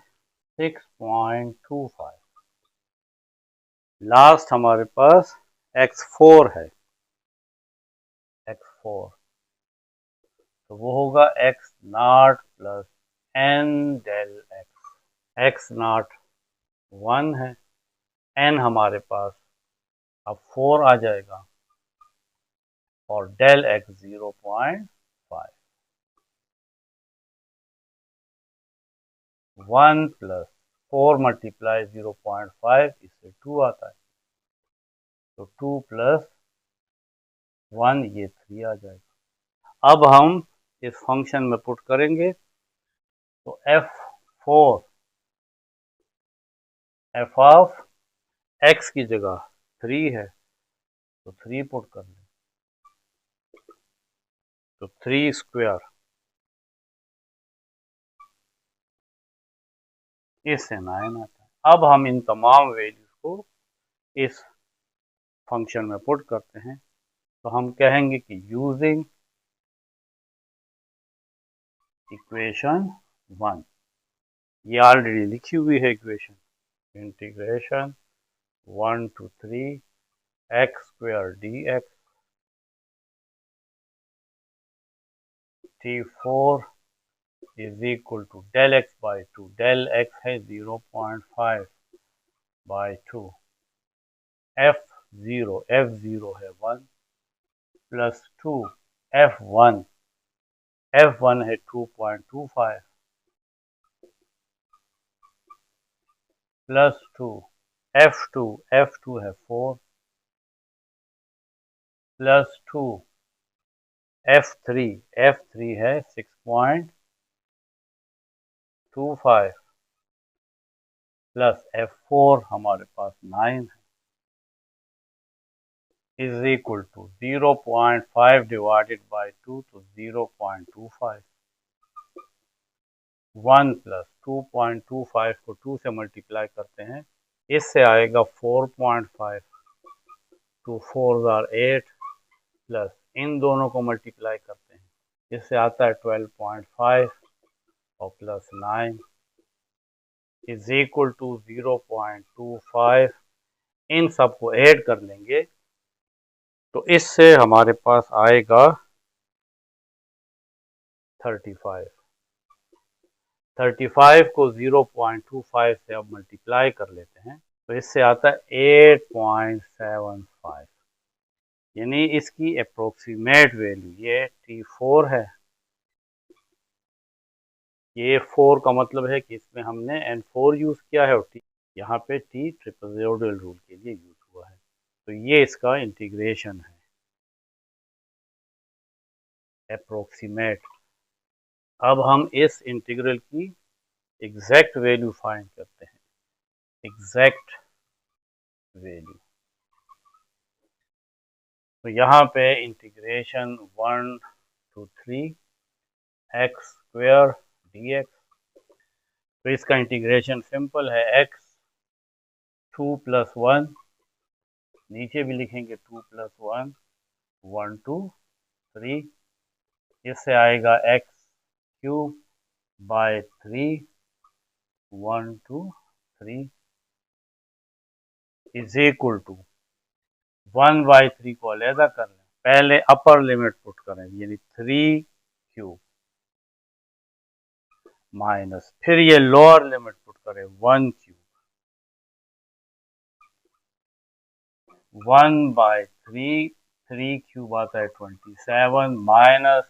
6.25। लास्ट हमारे पास x4 है, x4 तो वो होगा x0 plus n del x0 1 है, n हमारे पास अब 4 आ जाएगा और डेल x 0.5, 1 प्लस 4 मल्टीप्लाई 0.5 इससे 2 आता है, तो 2 प्लस 1 ये 3 आ जाएगा। अब हम इस फंक्शन में पुट करेंगे, तो f4 f ऑफ x की जगह 3 है, तो 3 पुट कर लें, तो 3 स्क्वायर, इससे 9 आता है। अब हम इन तमाम वैल्यूज को इस फंक्शन में पुट करते हैं, तो हम कहेंगे कि यूजिंग इक्वेशन 1, ये ऑलरेडी लिखी हुई है equation, integration 1 to 3 x square dx t4 is equal to del x by 2, del x है 0.5 by 2, f0 है 1 प्लस 2 f1 है 2.25 प्लस 2 f2 है 4 प्लस 2 f3 है 6.25 प्लस f4 हमारे पास 9 है, is equal to 0.5 divided by 2 तो 0.25, 1 प्लस 2.25 को 2 से मल्टीप्लाई करते हैं, इससे आएगा 4.5, 2 4 आर 8 प्लस इन दोनों को मल्टीप्लाई करते हैं, इससे आता है 12.5 और प्लस 9 इज इक्वल टू 0.25, इन सबको ऐड कर लेंगे तो इससे हमारे पास आएगा 35, 35 को 0.25 से अब मल्टीप्लाई कर लेते हैं तो इससे आता है 8.75, यानी इसकी अप्रोक्सीमेट वैल्यू ये T4 है। ये 4 का मतलब है कि इसमें हमने N4 यूज़ किया है और यहाँ पे T ट्रापेज़ोइडल रूल के लिए यूज़ हुआ है। तो ये इसका इंटीग्रेशन है, अप्रोक्सीमेट। अब हम इस इंटीग्रल की एग्जैक्ट वैल्यू फाइंड करते हैं, एग्जैक्ट वैल्यू। तो यहाँ पे integration 1 to 3 x square dx। तो इसका इंटीग्रेशन सिंपल है, x 2 + 1, नीचे भी लिखेंगे 2 + 1, 1 to 3, इससे आएगा x³ by 3, 1 to 3 is equal to 1/3 को अलहदा कर लें, पहले अपर लिमिट पुट करें यानी 3³ माइनस, फिर ये लोअर लिमिट पुट करें 1³ 1/3, 3³ आता है 27 माइनस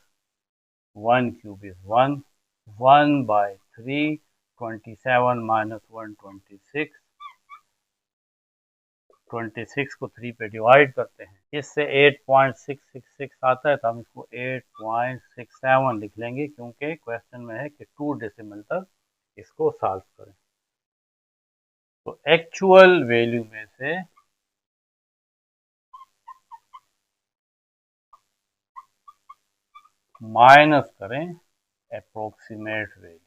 1³ इज 1, 1/3, 27 माइनस 1 26, 26 को 3 पे डिवाइड करते हैं, इससे 8.666 आता है, तो हम इसको 8.67 लिख लेंगे क्योंकि क्वेश्चन में है कि 2 डेसिमल तक इसको सॉल्व करें। तो एक्चुअल वैल्यू में से माइनस करें अप्रोक्सीमेट वैल्यू।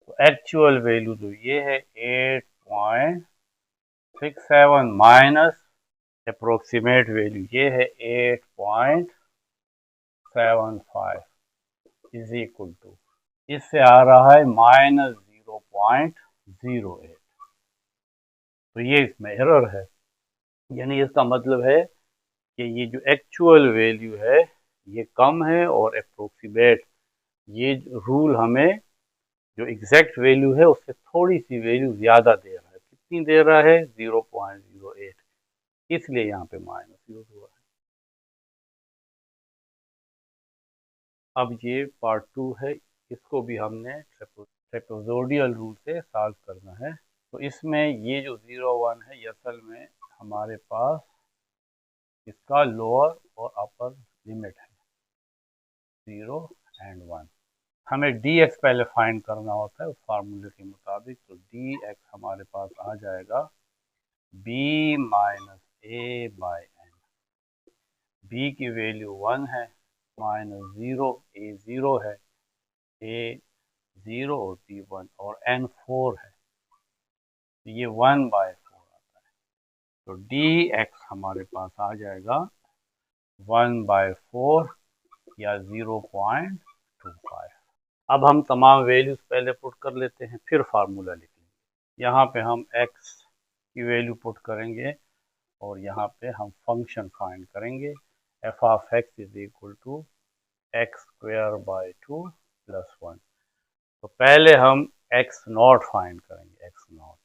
तो एक्चुअल वैल्यू जो ये है 8.67 माइनस अप्रोक्सीमेट वैल्यू ये है 8.75 इज इक्वल टू, इससे आ रहा है -0.08। तो ये इसमें एरर है, यानी इसका मतलब है कि ये जो एक्चुअल वैल्यू है ये कम है और अप्रोक्सीमेट ये रूल हमें जो एग्जैक्ट वैल्यू है उससे थोड़ी सी वैल्यू ज़्यादा दे रहा है। कितनी दे रहा है? 0.08, इसलिए यहाँ पे माइनस यूज हुआ है। अब ये पार्ट 2 है, इसको भी हमने ट्रेपेज़ोइडल रूल से सॉल्व करना है। तो इसमें ये जो 0, 1 है ये असल में हमारे पास इसका लोअर और अपर लिमिट है, 0 and 1। हमें dx पहले फाइंड करना होता है उस फार्मूले के मुताबिक। तो dx हमारे पास आ जाएगा b माइनस a/n। b की वैल्यू 1 है, माइनस 0, a 0 है, a 0 और b 1 और n 4 है, तो ये 1/4 आता है। तो dx हमारे पास आ जाएगा 1/4 या 0.25। अब हम तमाम वैल्यूज पहले पुट कर लेते हैं, फिर फार्मूला लिख लेंगे। यहाँ पे हम x की वैल्यू पुट करेंगे और यहाँ पे हम फंक्शन फाइंड करेंगे, f of x is equal to x² by 2 + 1। तो पहले हम x0 फाइंड करेंगे, x0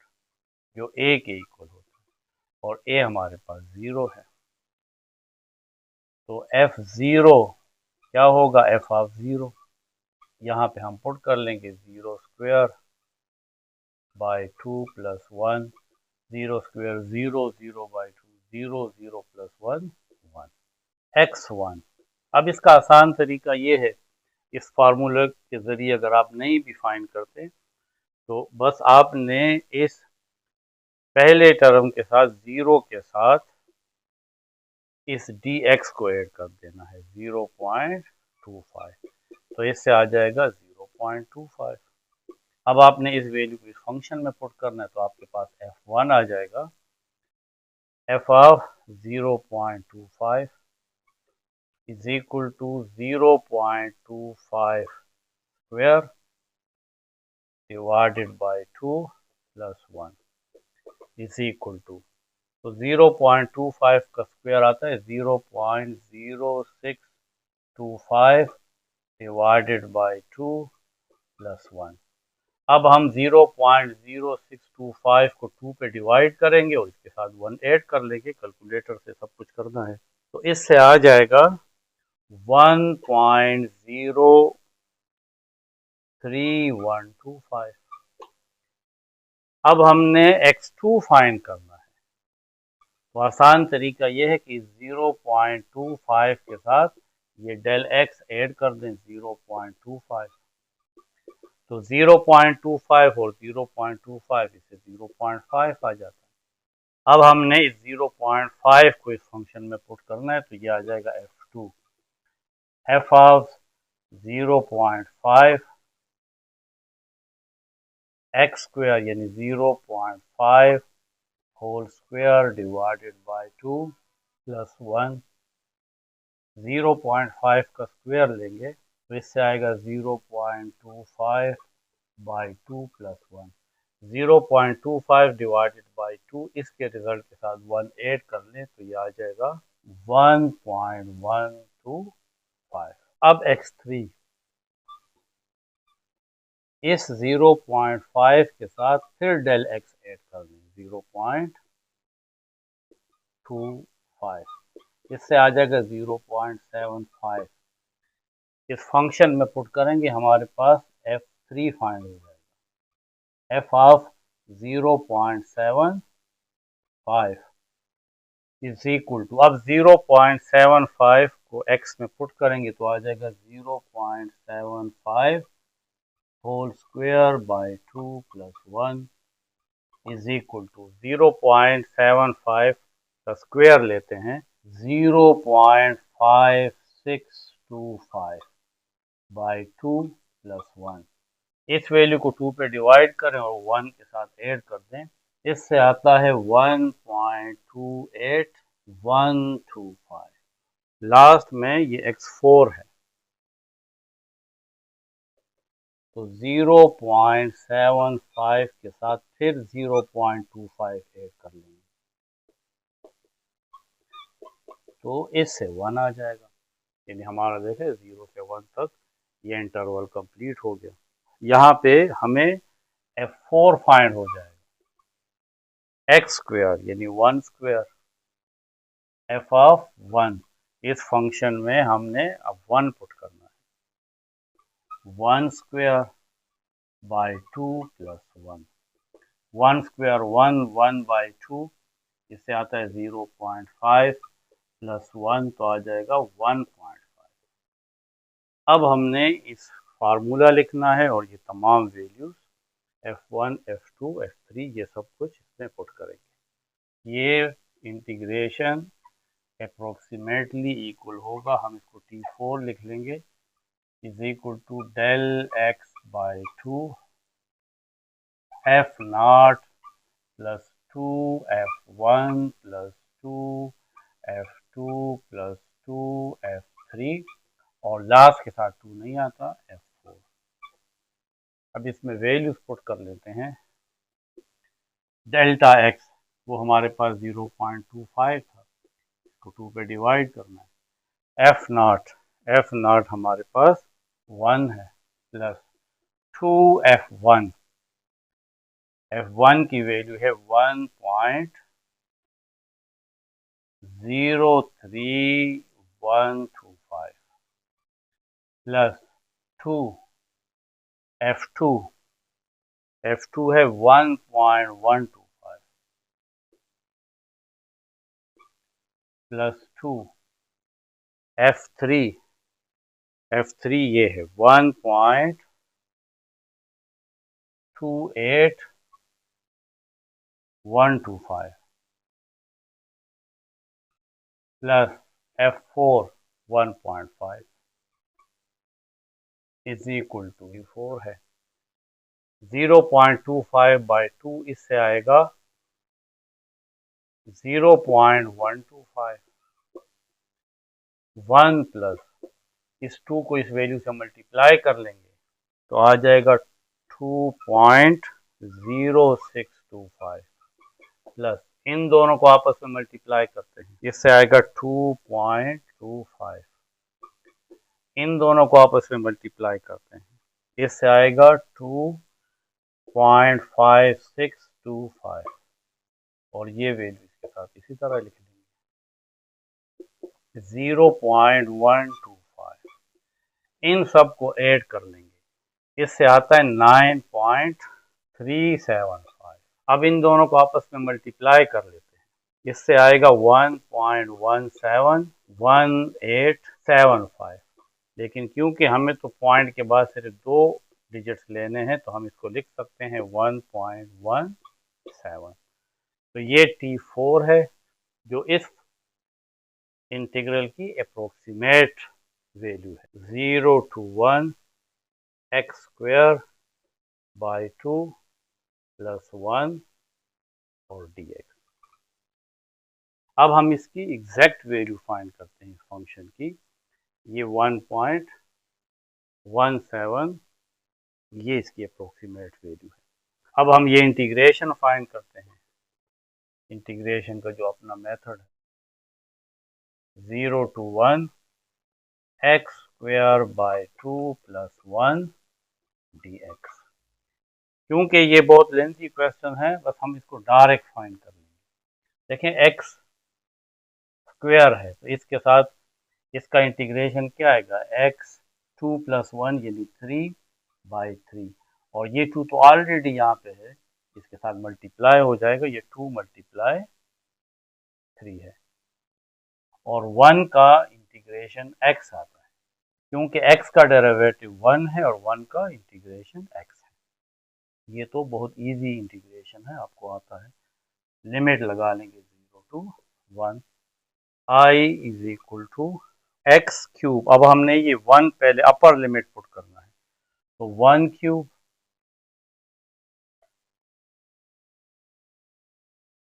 जो a के इक्वल होता है और a हमारे पास 0 है। तो f0 क्या होगा? f ऑफ 0 यहाँ पे हम पुट कर लेंगे 0² by 2 + 1, 0² 0, 0/2 0, 0 + 1 1, x1। अब इसका आसान तरीका ये है, इस फार्मूले के ज़रिए अगर आप नहीं भी फाइंड करते तो बस आपने इस पहले टर्म के साथ 0 के साथ इस dx को ऐड कर देना है 0.25, तो इससे आ जाएगा 0.25। अब आपने इस वैल्यू को इस फंक्शन में पुट करना है, तो आपके पास f1 आ जाएगा, f of 0.25 is equal to 0.25 square divided by 2 plus 1 is equal to, तो 0.25 का स्क्वायर आता है 0.0625 डिवाइडेड बाय 2 + 1। अब हम 0.0625 को 2 पे डिवाइड करेंगे और इसके साथ 1 ऐड कर लेंगे, कैलकुलेटर से सब कुछ करना है। तो इससे आ जाएगा 1.03125। अब हमने x2 फाइंड करना है। तो आसान तरीका यह है कि 0.25 के साथ ये डेल x ऐड कर दें 0.25। तो 0.25 और 0.25 इससे 0.5 आ जाता है। अब हमने इस 0.5 को इस फंक्शन में पुट करना है, तो ये आ जाएगा f2। f of 0.5 x square यानी 0.5 whole square divided by 2 plus 1। 0.5 का स्क्वायर लेंगे तो इससे आएगा 0.25 बाई 2 प्लस 1। 0.25 डिवाइडेड बाई 2, इसके रिजल्ट के साथ 1 ऐड कर लें तो ये आ जाएगा 1.125। अब x3 इस 0.5 के साथ फिर डेल x ऐड कर लें 0.25, इससे आ जाएगा 0.75। इस फंक्शन में पुट करेंगे हमारे पास f3 फाइंड हो जाएगा। f of 0.75 is equal to, अब 0.75 को x में पुट करेंगे तो आ जाएगा 0.75 whole square by 2 plus 1 is equal to 0.75 का स्क्वायर लेते हैं 0.5625 बाई 2 प्लस 1। इस वैल्यू को 2 पे डिवाइड करें और 1 के साथ ऐड कर दें, इससे आता है 1.28125। लास्ट में ये x4 है तो 0.75 के साथ फिर 0.25 ऐड कर लेंगे तो इससे 1 आ जाएगा। यानी हमारा देखें 0 से 1 तक ये इंटरवल कंप्लीट हो गया। यहाँ पे हमें f4 फाइंड हो जाएगा। x स्क्वायर यानी 1 स्क्वायर f ऑफ 1, इस फंक्शन में हमने अब 1 पुट करना है। 1 square by 2 plus 1। 1 square 1, 1 by 2, इससे आता है 0.5 प्लस 1 तो आ जाएगा 1.5। अब हमने इस फार्मूला लिखना है और ये तमाम वैल्यूज f1, f2, f3 ये सब कुछ इसमें पुट करेंगे। ये इंटीग्रेशन अप्रोक्सीमेटली इक्वल होगा, हम इसको t4 लिख लेंगे, is equal to del x by 2 f naught plus 2 f1 plus 2 f2 plus 2 f3 और लास्ट के साथ 2 नहीं आता f4। अब इसमें वैल्यूज पुट कर लेते हैं। डेल्टा x वो हमारे पास 0.25 था, इसको 2 पे डिवाइड करना है। f नॉट हमारे पास 1 है प्लस 2f1, f1 की वैल्यू है 1.03125 प्लस 2 f2 है 1.125 प्लस 2 f3 ये है 1.28125 plus f4 1.5 is equal to 4 है। 0.25 बाई 2 इससे आएगा 0.125। 1 प्लस इस 2 को इस वैल्यू से मल्टीप्लाई कर लेंगे तो आ जाएगा 2.0625 प्लस इन दोनों को आपस में मल्टीप्लाई करते हैं, इससे आएगा 2.25। इन दोनों को आपस में मल्टीप्लाई करते हैं, इससे आएगा 0.5625 और ये वैल्यू इसके साथ इसी तरह लिख देंगे 0.125। इन सब को ऐड कर लेंगे, इससे आता है 9.375। अब इन दोनों को आपस में मल्टीप्लाई कर लेते हैं, इससे आएगा 1.171875। लेकिन क्योंकि हमें तो पॉइंट के बाद सिर्फ 2 डिजिट्स लेने हैं तो हम इसको लिख सकते हैं 1.17। तो ये T4 है जो इस इंटीग्रल की अप्रोक्सीमेट वैल्यू है। 0 to 1 x square by 2 plus 1 और dx। अब हम इसकी एग्जैक्ट वैल्यू फाइंड करते हैं इस फंक्शन की। ये 1.17 ये इसकी अप्रोक्सीमेट वैल्यू है। अब हम ये इंटीग्रेशन फाइंड करते हैं। इंटीग्रेशन का जो अपना मेथड है 0 to 1 x square by 2 plus 1 dx। क्योंकि ये बहुत लेंथी क्वेश्चन है, बस हम इसको डायरेक्ट फाइंड कर लेंगे। देखें x स्क्वायर है तो इसके साथ इसका इंटीग्रेशन क्या आएगा, x 2 प्लस 1 यानी 3 बाई 3 और ये 2 तो ऑलरेडी यहाँ पे है, इसके साथ मल्टीप्लाई हो जाएगा, ये 2 मल्टीप्लाई 3 है और 1 का इंटीग्रेशन x आता है क्योंकि x का डेरिवेटिव 1 है और 1 का इंटीग्रेशन x है। ये तो बहुत इजी इंटीग्रेशन है, आपको आता है। लिमिट लगा लेंगे 0 to 1 I is equal to x cube. अब हमने ये 1 पहले अपर लिमिट पुट करना है तो 1 क्यूब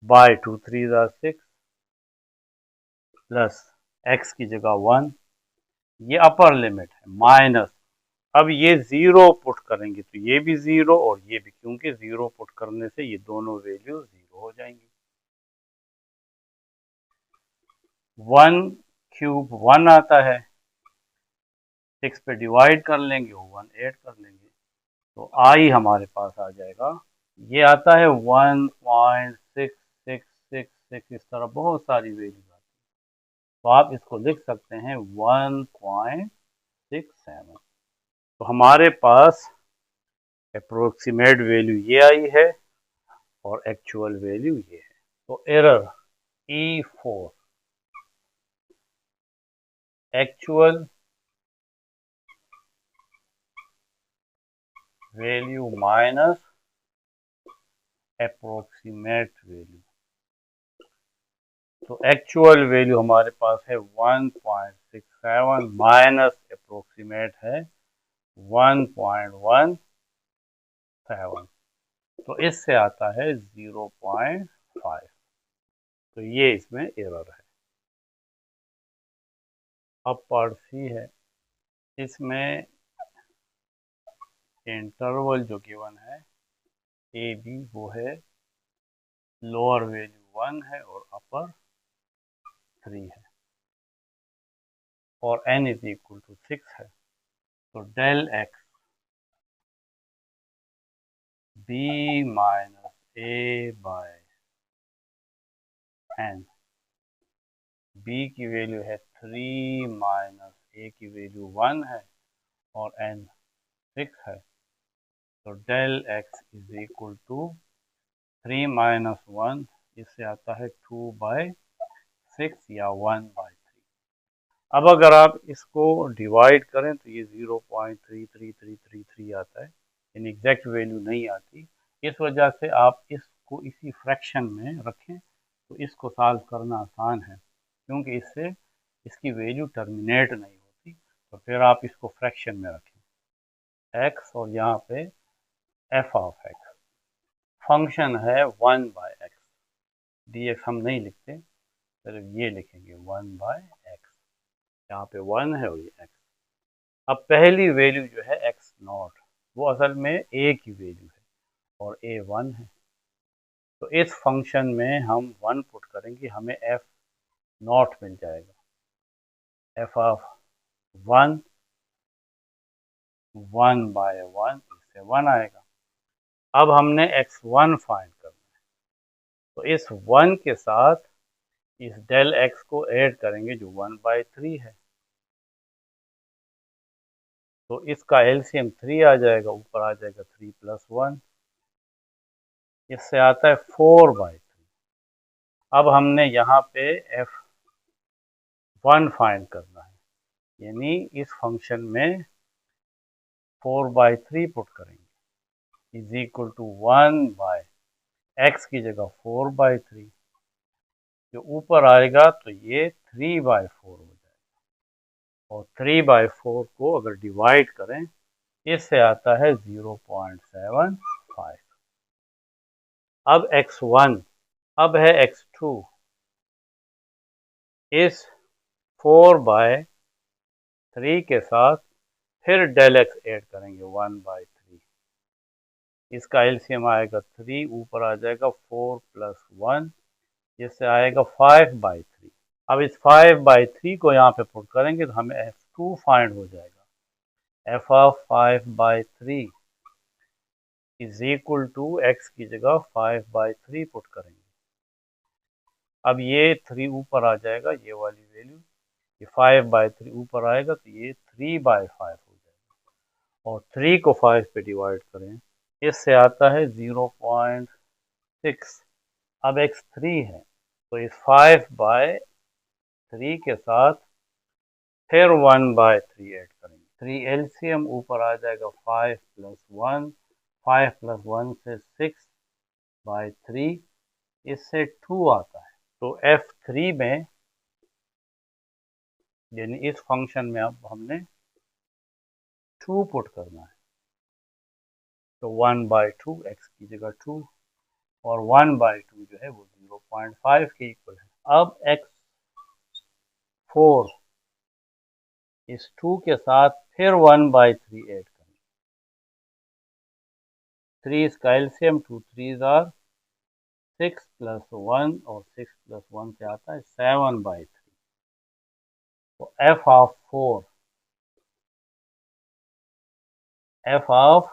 बाय 2 3 6 प्लस एक्स की जगह 1, ये अपर लिमिट है, माइनस अब ये 0 पुट करेंगे तो ये भी 0 और ये भी, क्योंकि 0 पुट करने से ये दोनों वैल्यू 0 हो जाएंगी। 1 क्यूब 1 आता है, 6 पे डिवाइड कर लेंगे और 1 ऐड कर लेंगे तो आई हमारे पास आ जाएगा, ये आता है 1.6666। इस तरह बहुत सारी वैल्यूज आती है तो आप इसको लिख सकते हैं 1.67। तो हमारे पास अप्रोक्सीमेट वैल्यू ये आई है और एक्चुअल वैल्यू ये है। तो error E4 actual value minus approximate value. तो एक्चुअल वैल्यू हमारे पास है 1.67 माइनस अप्रोक्सीमेट है 1.17। तो इससे आता है 0.5। तो ये इसमें एरर है। अब पार्ट सी है, इसमें इंटरवल जो गिवन है ए बी वो है लोअर वैल्यू 1 है और अपर 3 है और n इज इक्वल टू 6 है। तो del x B minus a by N, B की वैल्यू है 3 माइनस ए की वैल्यू 1 है और n 6 है। तो del x is equal to 3 minus 1, इससे आता है 2/6 या 1/3। अब अगर आप इसको डिवाइड करें तो ये 0.33333 आता है, यानी एग्जैक्ट वैल्यू नहीं आती। इस वजह से आप इसको इसी फ्रैक्शन में रखें तो इसको सॉल्व करना आसान है, क्योंकि इससे इसकी वैल्यू टर्मिनेट नहीं होती। तो फिर आप इसको फ्रैक्शन में रखें x और यहाँ पे f ऑफ x, फंक्शन है 1/x, dx हम नहीं लिखते, सिर्फ ये लिखेंगे 1/x। यहाँ पे 1 है और ये x। अब पहली वैल्यू जो है x नॉट, वो असल में a की वैल्यू है और a 1 है। तो इस फंक्शन में हम 1 पुट करेंगे, हमें f नॉट मिल जाएगा। f ऑफ 1 1/1 इससे 1 आएगा। अब हमने x1 फाइंड करना है, तो इस 1 के साथ इस डेल x को ऐड करेंगे जो 1/3 है, तो इसका एलसीएम 3 आ जाएगा, ऊपर आ जाएगा 3 + 1, इससे आता है 4/3। अब हमने यहाँ पे f1 फाइंड करना है, यानी इस फंक्शन में 4/3 पुट करेंगे इज इक्वल टू 1/x की जगह 4/3, जो ऊपर आएगा तो ये 3/4 हो जाएगा, और 3/4 को अगर डिवाइड करें इससे आता है 0.75। अब x1, अब है x2, इस 4/3 के साथ फिर डेल x ऐड करेंगे 1/3, इसका एलसीएम आएगा 3, ऊपर आ जाएगा 4 + 1, जिससे आएगा 5/3। अब इस 5/3 को यहाँ पे पुट करेंगे तो हमें f2 फाइंड हो जाएगा। f of 5/3 is equal to x की जगह 5/3 पुट करेंगे। अब ये 3 ऊपर आ जाएगा, ये वाली वैल्यू, ये 5/3 ऊपर आएगा तो ये 3/5 हो जाएगा, और 3 को 5 पे डिवाइड करें इससे आता है 0.6। अब x3 है, तो इस 5/3 के साथ फिर 1/3 ऐड करेंगे, 3 एलसीएम ऊपर आ जाएगा 5 + 1, 5 + 1 से 6/3, इससे 2 आता है, तो f3 में यानी इस फंक्शन में अब हमने 2 पुट करना है, तो 1/2 x की जगह 2, और 1/2 जो है वो 0.5 के इक्वल है। अब x4 इस 2 के साथ फिर 1/3 ऐड करेंगे, 3 इसका एलसीएम, 2 3s आर 6 + 1, और 6 + 1 से आता है 7/3, तो f ऑफ 4, f ऑफ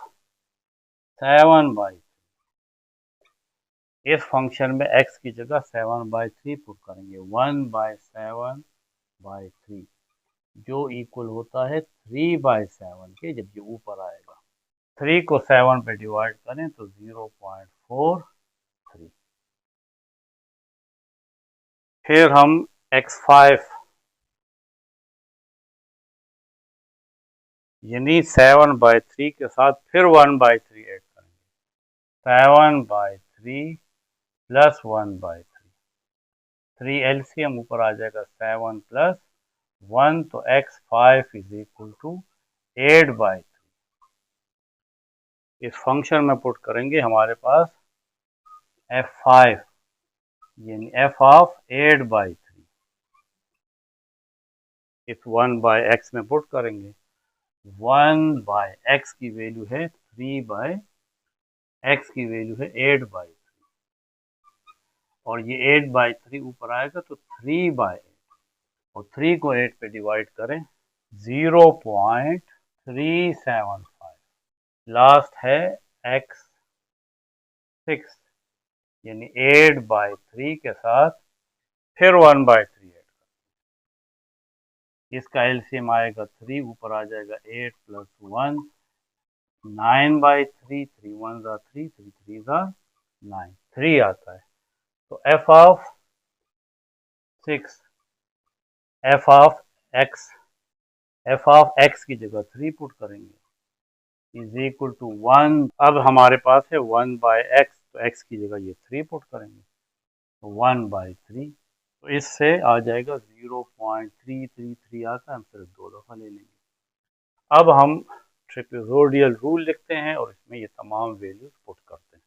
7/3, इस फंक्शन में x की जगह 7/3 पुट करेंगे, 1/7/3, जो इक्वल होता है 3/7 के, जब ये ऊपर आएगा। 3 को 7 पे डिवाइड करें तो 0.43। फिर हम x5 यानी 7/3 के साथ फिर 1/3 ऐड करेंगे, 7/3 + 1/3, 3 एलसीएम ऊपर आ जाएगा 7 + 1, तो x5 इज इक्वल टू 8/3। इस फंक्शन में पुट करेंगे, हमारे पास f5 यानी f ऑफ 8/3 इस 1/x में पुट करेंगे, 1/x की वैल्यू है 3/x की वैल्यू है 8/3, और ये 8/3 ऊपर आएगा तो 3/8, और 3 को 8 पे डिवाइड करें 0.375। लास्ट है x6 यानी 8/3 के साथ फिर 1/3 ऐड, इसका एलसीएम आएगा 3, ऊपर आ जाएगा 8 + 1, 9/3, 3 1s are 3, 3 3s are 9, 3 आता है, तो f of 6, f of x की जगह 3 पुट करेंगे इज इक्वल टू 1। अब हमारे पास है 1/x, तो x की जगह ये 3 पुट करेंगे, तो 1/3, तो इससे आ जाएगा 0.333 आता है, हम सिर्फ 2 दफ़ा ले लेंगे। अब हम ट्रेपेजोइडल रूल लिखते हैं और इसमें ये तमाम वैल्यूज पुट करते हैं।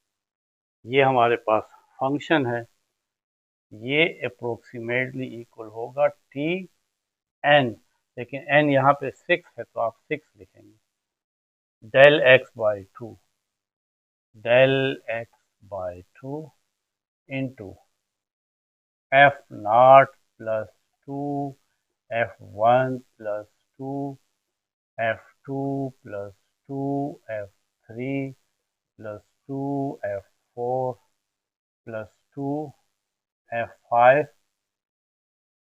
ये हमारे पास फंक्शन है, ये अप्रोक्सीमेटली इक्वल होगा Tn, लेकिन n यहाँ पे 6 है तो आप 6 लिखेंगे, del x/2 into f0 + 2 f1 + 2 f2 + 2 f3 + 2f4 plus 2f5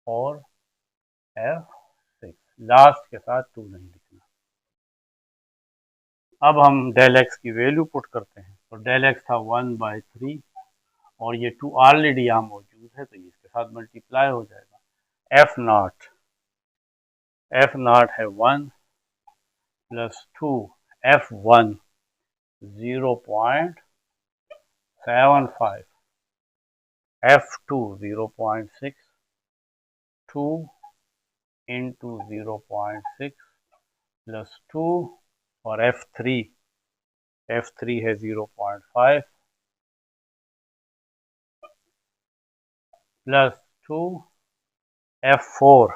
और f6, लास्ट के साथ 2 नहीं लिखना। अब हम डेल एक्स की वैल्यू पुट करते हैं, तो डेल एक्स था 1/3 और ये 2 ऑलरेडी यहाँ मौजूद है, तो इसके साथ मल्टीप्लाई हो जाएगा। एफ नॉट है 1 plus 2 f1 0.75 f2 0.6 2 into 0.6 plus 2 और f3 है 0.5 प्लस 2 f4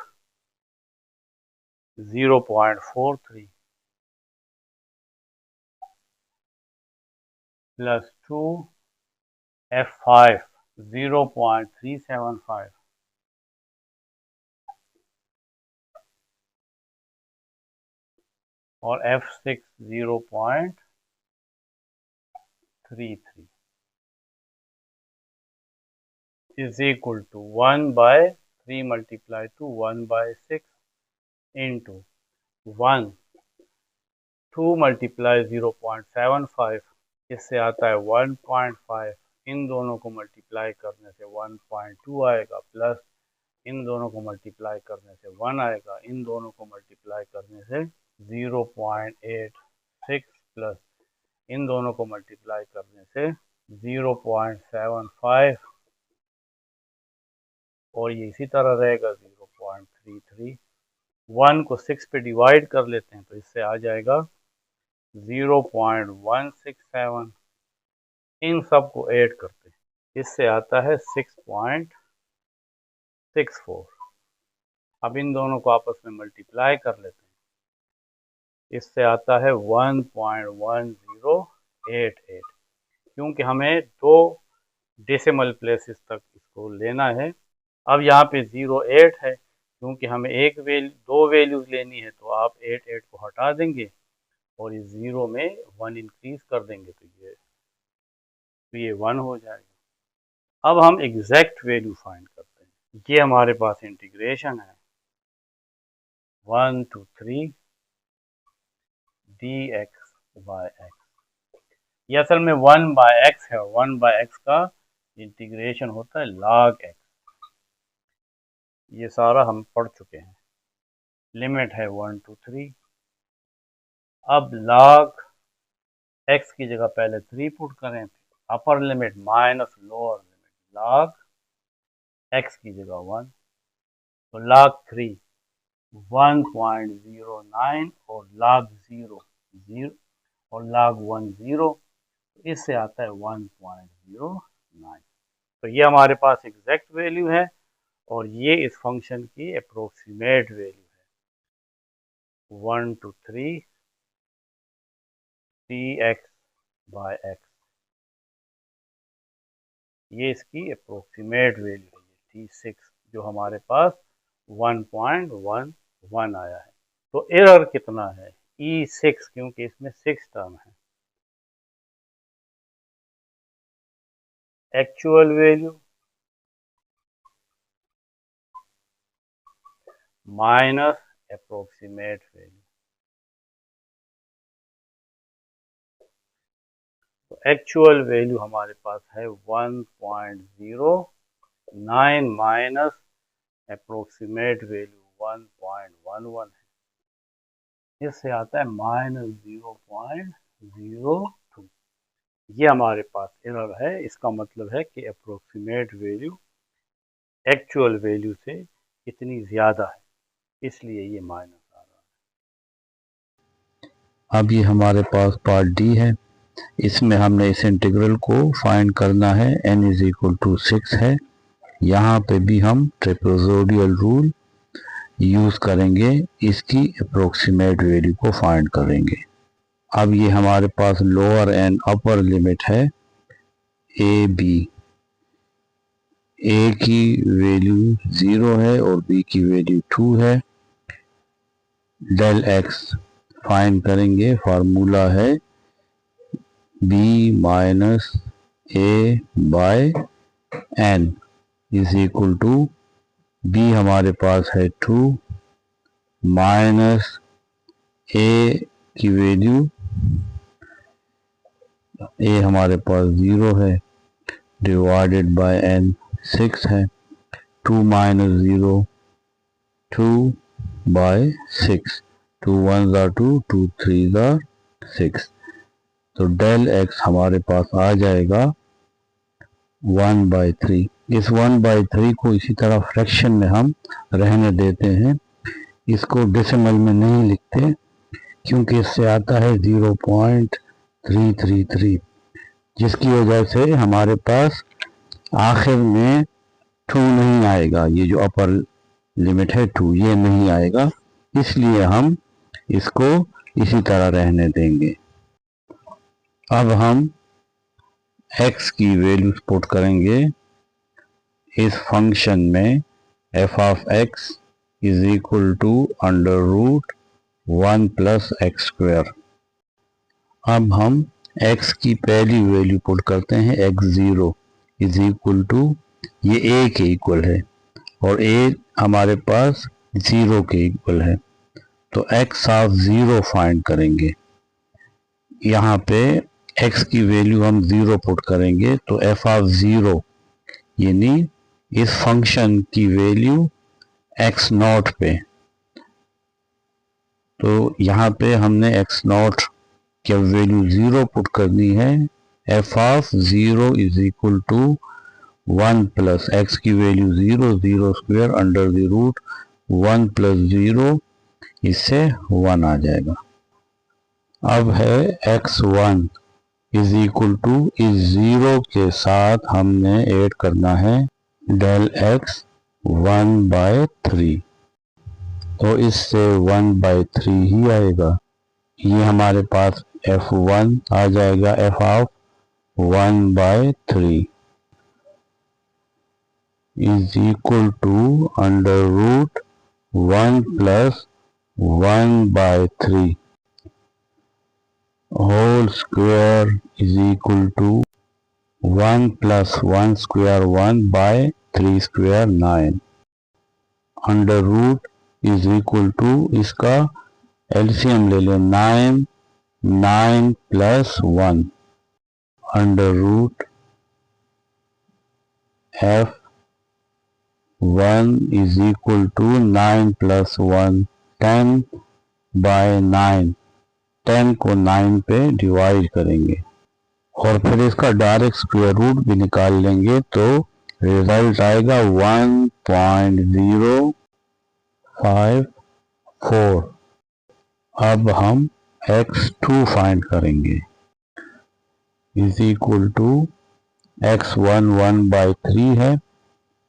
0.43 प्लस 2 f5 0.375 और f6 0.33 is equal to 1/3 multiplied to 1/6 into 1 2 multiply 0.75, इससे आता है 1.5, इन दोनों को मल्टीप्लाई करने से 1.2 आएगा, प्लस इन दोनों को मल्टीप्लाई करने से 1 आएगा, इन दोनों को मल्टीप्लाई करने से 0.86 प्लस इन दोनों को मल्टीप्लाई करने से 0.75 और ये इसी तरह रहेगा 0.33। 1 को 6 पे डिवाइड कर लेते हैं तो इससे आ जाएगा 0.167, इन सब को ऐड करते हैं, इससे आता है 6.64। अब इन दोनों को आपस में मल्टीप्लाई कर लेते हैं, इससे आता है 1.1088, क्योंकि हमें 2 डेसिमल प्लेसेस तक इसको लेना है। अब यहाँ पे 08 है, क्योंकि हमें 2 वैल्यूज लेनी है, तो आप 8 को हटा देंगे और इस 0 में 1 इंक्रीज कर देंगे, तो ये 1 हो जाएगा। अब हम एग्जैक्ट वैल्यू फाइंड करते हैं। ये हमारे पास इंटीग्रेशन है 1 to 3 dx by x, ये असल में 1/x है और 1/x का इंटीग्रेशन होता है log x। ये सारा हम पढ़ चुके हैं। लिमिट है 1 to 3। अब log x की जगह पहले 3 पुट करें, upper limit minus lower limit log x की जगह 1, तो log 3 1.09 और log 0 और log 1 0, इससे आता है 1.09। तो ये हमारे पास एग्जैक्ट वैल्यू है और ये इस फंक्शन की अप्रोक्सीमेट वैल्यू है 1 to 3 dx by x, ये इसकी अप्रोक्सीमेट वैल्यू है T6, जो हमारे पास 1.11 आया है। तो एरर कितना है E6, क्योंकि इसमें 6 टर्म है। Actual value minus approximate value, तो एक्चुअल वैल्यू हमारे पास है 1.09 माइनस अप्रोक्सीमेट वैल्यू 1.11 है, इससे आता है -0.02। ये हमारे पास एरर है। इसका मतलब है कि अप्रोक्सीमेट वैल्यू एक्चुअल वैल्यू से इतनी ज़्यादा है, इसलिए ये माइनस आ रहा है। अब ये हमारे पास पार्ट डी है, इसमें हमने इस इंटीग्रल को फाइंड करना है। n = 6 है। यहाँ पे भी हम ट्रेपेजोइडल रूल यूज़ करेंगे, इसकी अप्रोक्सीमेट वैल्यू को फाइंड करेंगे। अब ये हमारे पास लोअर एंड अपर लिमिट है ए बी, ए की वैल्यू 0 है और बी की वैल्यू 2 है। डेल एक्स फाइंड करेंगे, फार्मूला है b minus a by n is equal to b हमारे पास है 2 माइनस ए की वैल्यू ए हमारे पास 0 है डिवाइडेड बाय एन 6 है 2 माइनस 0 2 बाय 6 2 1 ज़ा 2 2 3 ज़ा 6 तो डेल एक्स हमारे पास आ जाएगा 1/3। इस 1/3 को इसी तरह फ्रैक्शन में हम रहने देते हैं, इसको डेसिमल में नहीं लिखते क्योंकि इससे आता है 0.333 जिसकी वजह से हमारे पास आखिर में 2 नहीं आएगा। ये जो अपर लिमिट है 2 ये नहीं आएगा, इसलिए हम इसको इसी तरह रहने देंगे। अब हम x की वैल्यूज पुट करेंगे इस फंक्शन में f of x is equal to under root 1 plus x square. अब हम x की पहली वैल्यू पुट करते हैं x0 इज इक्वल टू ये a के इक्वल है और a हमारे पास 0 के इक्वल है तो x ऑफ 0 फाइंड करेंगे। यहाँ पे x की वैल्यू हम 0 पुट करेंगे तो f ऑफ 0 यानी इस फंक्शन की वैल्यू x0 पे, तो यहाँ पे हमने x0 की वैल्यू 0 पुट करनी है। f of 0 is equal to 1 plus x की value 0 0 square under the root 1 plus 0 इससे 1 आ जाएगा। अब है x1 इज इक्वल टू इस 0 के साथ हमने ऐड करना है डेल x 1/3 तो इससे 1/3 ही आएगा। ये हमारे पास f1 आ जाएगा f of 1/3 is equal to under root 1 plus 1/3 whole square is equal to 1 plus 1 square 1 by 3 square 9 under root is equal to इसका एलसीएम ले लो 9 plus 1 under root f1 is equal to 9 plus 1 10 by 9 10 को 9 पे divide करेंगे और फिर इसका direct square root भी निकाल लेंगे तो रिजल्ट आएगा 1.054। अब हम x2 फाइंड करेंगे इज इक्वल टू x1 1/3 है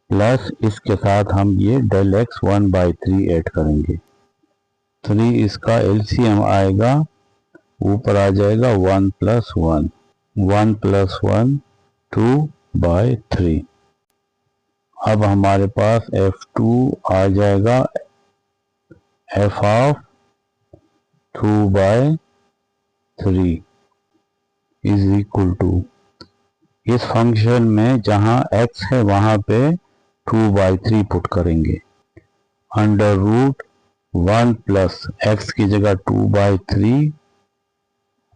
प्लस इसके साथ हम ये डेल x 1/3 ऐड करेंगे 3 इसका एलसीएम आएगा ऊपर आ जाएगा 1 प्लस 1 1 प्लस 1 2/3। अब हमारे पास f2 आ जाएगा f of 2/3 is equal to इस फंक्शन में जहां x है वहां पे 2/3 पुट करेंगे अंडर रूट 1 प्लस x की जगह 2/3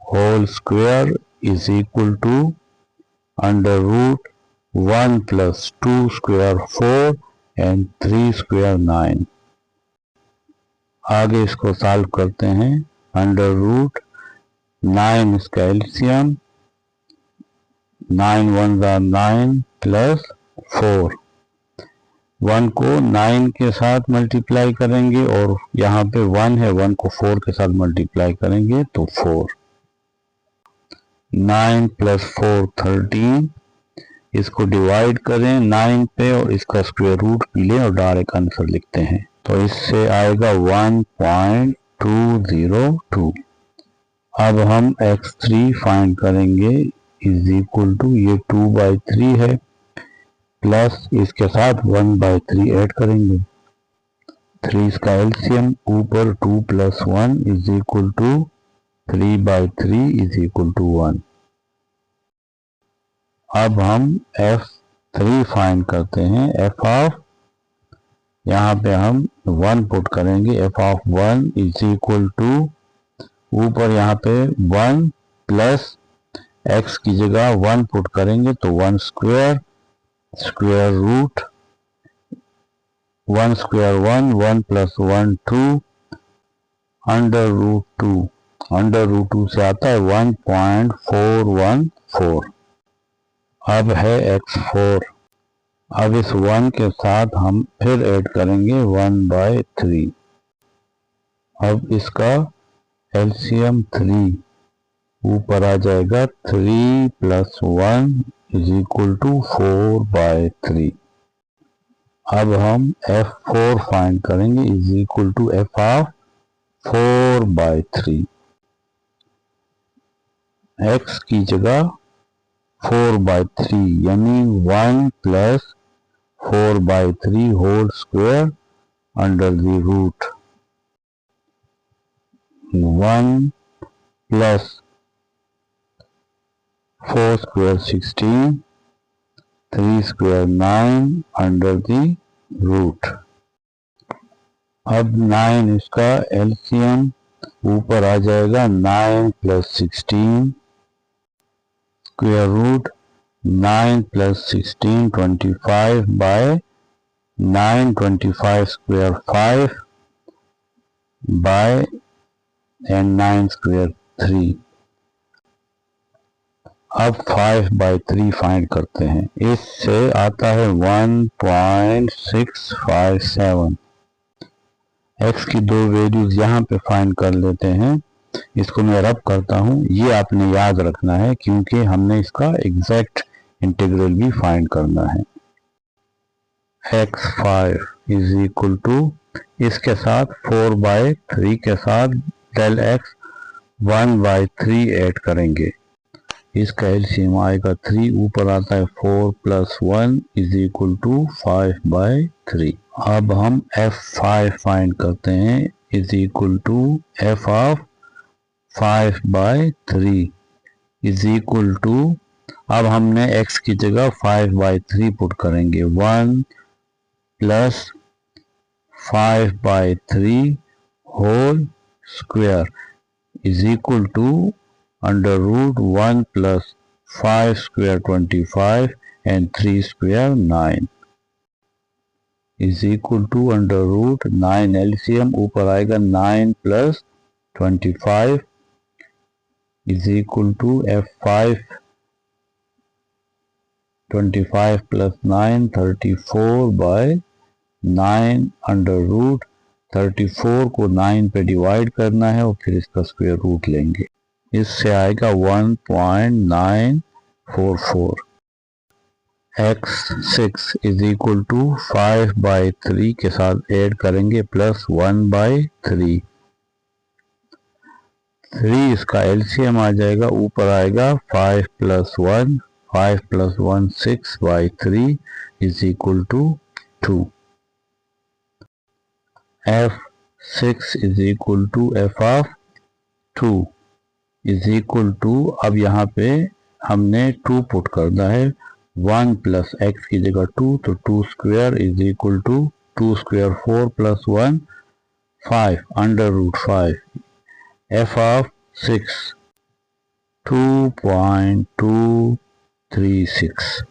whole square is equal to under root 1 plus 2 square 4 and 3 square 9। आगे इसको सॉल्व करते हैं अंडर रूट 9 इसका एलसीएम 9 1 ज़ा 9 प्लस 4 1 को 9 के साथ मल्टीप्लाई करेंगे और यहाँ पे 1 है 1 को 4 के साथ मल्टीप्लाई करेंगे तो 4 9 प्लस 4 13 इसको डिवाइड करें 9 पे और इसका स्क्वायर रूट भी लें और डायरेक्ट आंसर लिखते हैं तो इससे आएगा 1.202। अब हम x3 फाइंड करेंगे इज इक्वल टू ये 2/3 है प्लस इसके साथ 1/3 ऐड करेंगे 3 इसका एलसीएम ऊपर 2 plus 1 is equal to 3/3 is equal to 1 अब हम F3 फाइंड करते हैं। एफ ऑफ, यहाँ पे हम 1 पुट करेंगे। F of 1 is equal to, ऊपर यहाँ पे 1 प्लस x की जगह 1 पुट करेंगे तो 1 square, square root 1 square 1, 1 plus 1 2, under root 2, under root 2 से आता है 1.414। अब है x4। अब इस 1 के साथ हम फिर ऐड करेंगे 1/3। अब इसका एलसीएम 3, ऊपर आ जाएगा 3 प्लस 1 इज इक्वल टू 4/3। अब हम F4 फाइंड करेंगे, is equal to f of 4/3। x की जगह 4/3 यानी 1 plus 4/3 whole square under the root 1 plus 4 square 16, 3 square 9 under the root. अब 9 इसका एलसीएम, ऊपर आ जाएगा 9 plus 16, square root 9 plus 16 25 by 9, 25 square 5 by and 9 square 3। अब 5/3 फाइंड करते हैं। इससे आता है 1.657। x की दो वैल्यूज यहाँ पे फाइंड कर लेते हैं। इसको मैं रब करता हूँ, ये आपने याद रखना है क्योंकि हमने इसका एग्जैक्ट इंटीग्रल भी फाइंड करना है। x5 इज इक्वल टू, इसके साथ 4/3 के साथ डेल x 1/3 ऐड करेंगे। इसका एलसीएम आएगा 3, ऊपर आता है 4 प्लस 1 इज इक्वल टू 5/3। अब हम F5 फाइंड करते हैं, is equal to f of 5/3 is equal to, अब हमने x की जगह 5/3 पुट करेंगे, 1 plus 5/3 whole square is equal to under root 1 plus 5 square 25 and 3 square 9 is equal to under root 9 LCM, ऊपर आएगा 9 plus 25 is equal to F5 25 plus 9 34/9 under root 34 को 9 पे divide करना है और फिर इसका स्क्वायर रूट लेंगे। इससे आएगा 1.944। x6 इज इक्वल टू 5/3 के साथ ऐड करेंगे प्लस 1/3। 3 इसका एलसीएम आ जाएगा, ऊपर आएगा 5 plus 1, 5 plus 1 6/3 is equal to 2। F6 is equal to f of 2 is equal to, अब यहाँ पे हमने 2 पुट करना है, 1 प्लस x की जगह 2 तो 2 square is equal to 2 square 4 plus 1 5 under root 5। F of 6 2.236।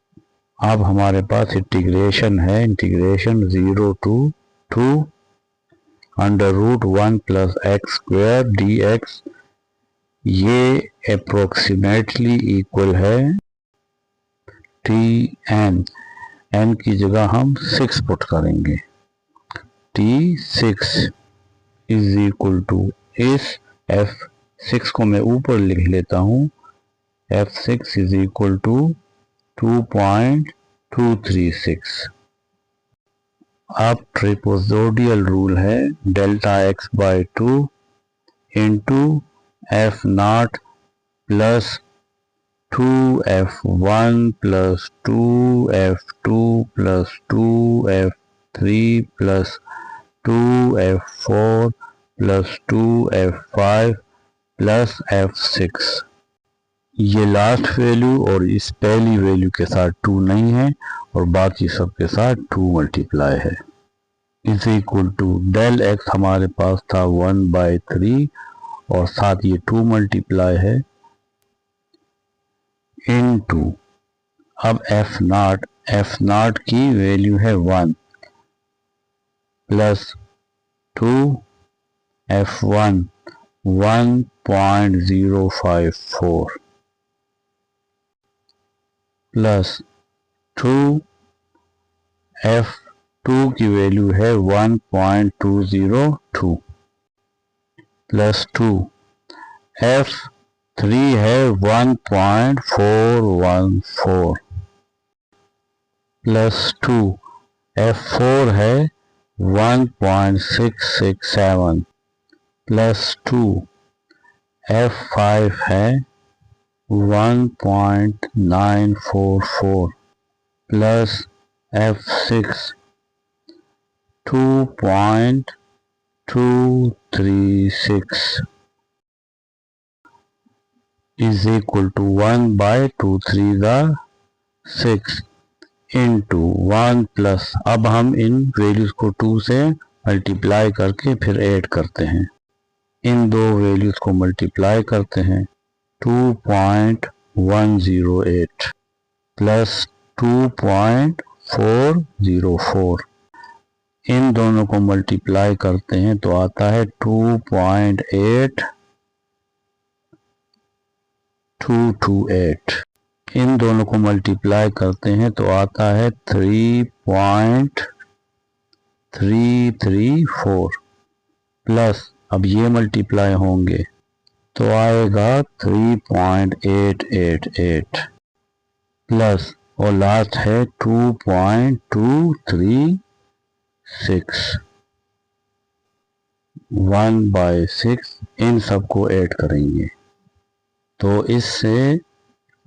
अब हमारे पास इंटीग्रेशन है, integration 0 to 2 under root 1 plus x square dx, ये अप्रोक्सीमेटली इक्वल है tn, n की जगह हम 6 पुट करेंगे, t6 इज इक्वल टू, इस f6 को मैं ऊपर लिख लेता हूँ, f6 इज इक्वल टू 2.236। अब ट्रिपोजोडियल रूल है, delta x by 2 into f not plus 2f1 plus 2f2 plus 2f3 plus 2f4 plus 2f5 plus f6। ये लास्ट वैल्यू और इस पहली वैल्यू के साथ 2 नहीं है और बाकी सब के साथ 2 मल्टीप्लाई है। Is equal to del x हमारे पास था 1/3 और साथ ये 2 मल्टीप्लाई है इनटू, अब एफ नॉट की वैल्यू है 1 प्लस 2 F1 1.054 प्लस 2 F2 की वैल्यू है 1.202 प्लस 2 F3 है 1.414 प्लस 2 F4 है 1.667 प्लस 2 F5 है 1.944 plus F6 2.236 is equal to 1/2 3 into 1 plus, अब हम इन वैल्यूज को 2 से मल्टीप्लाई करके फिर ऐड करते हैं। इन दो वैल्यूज को मल्टीप्लाई करते हैं 2.108 प्लस 2.404, इन दोनों को मल्टीप्लाई करते हैं तो आता है 2.8228, इन दोनों को मल्टीप्लाई करते हैं तो आता है 3.334 प्लस, अब ये मल्टीप्लाई होंगे तो आएगा 3.888 प्लस और लास्ट है 2.236 1/6, इन सबको ऐड करेंगे तो इससे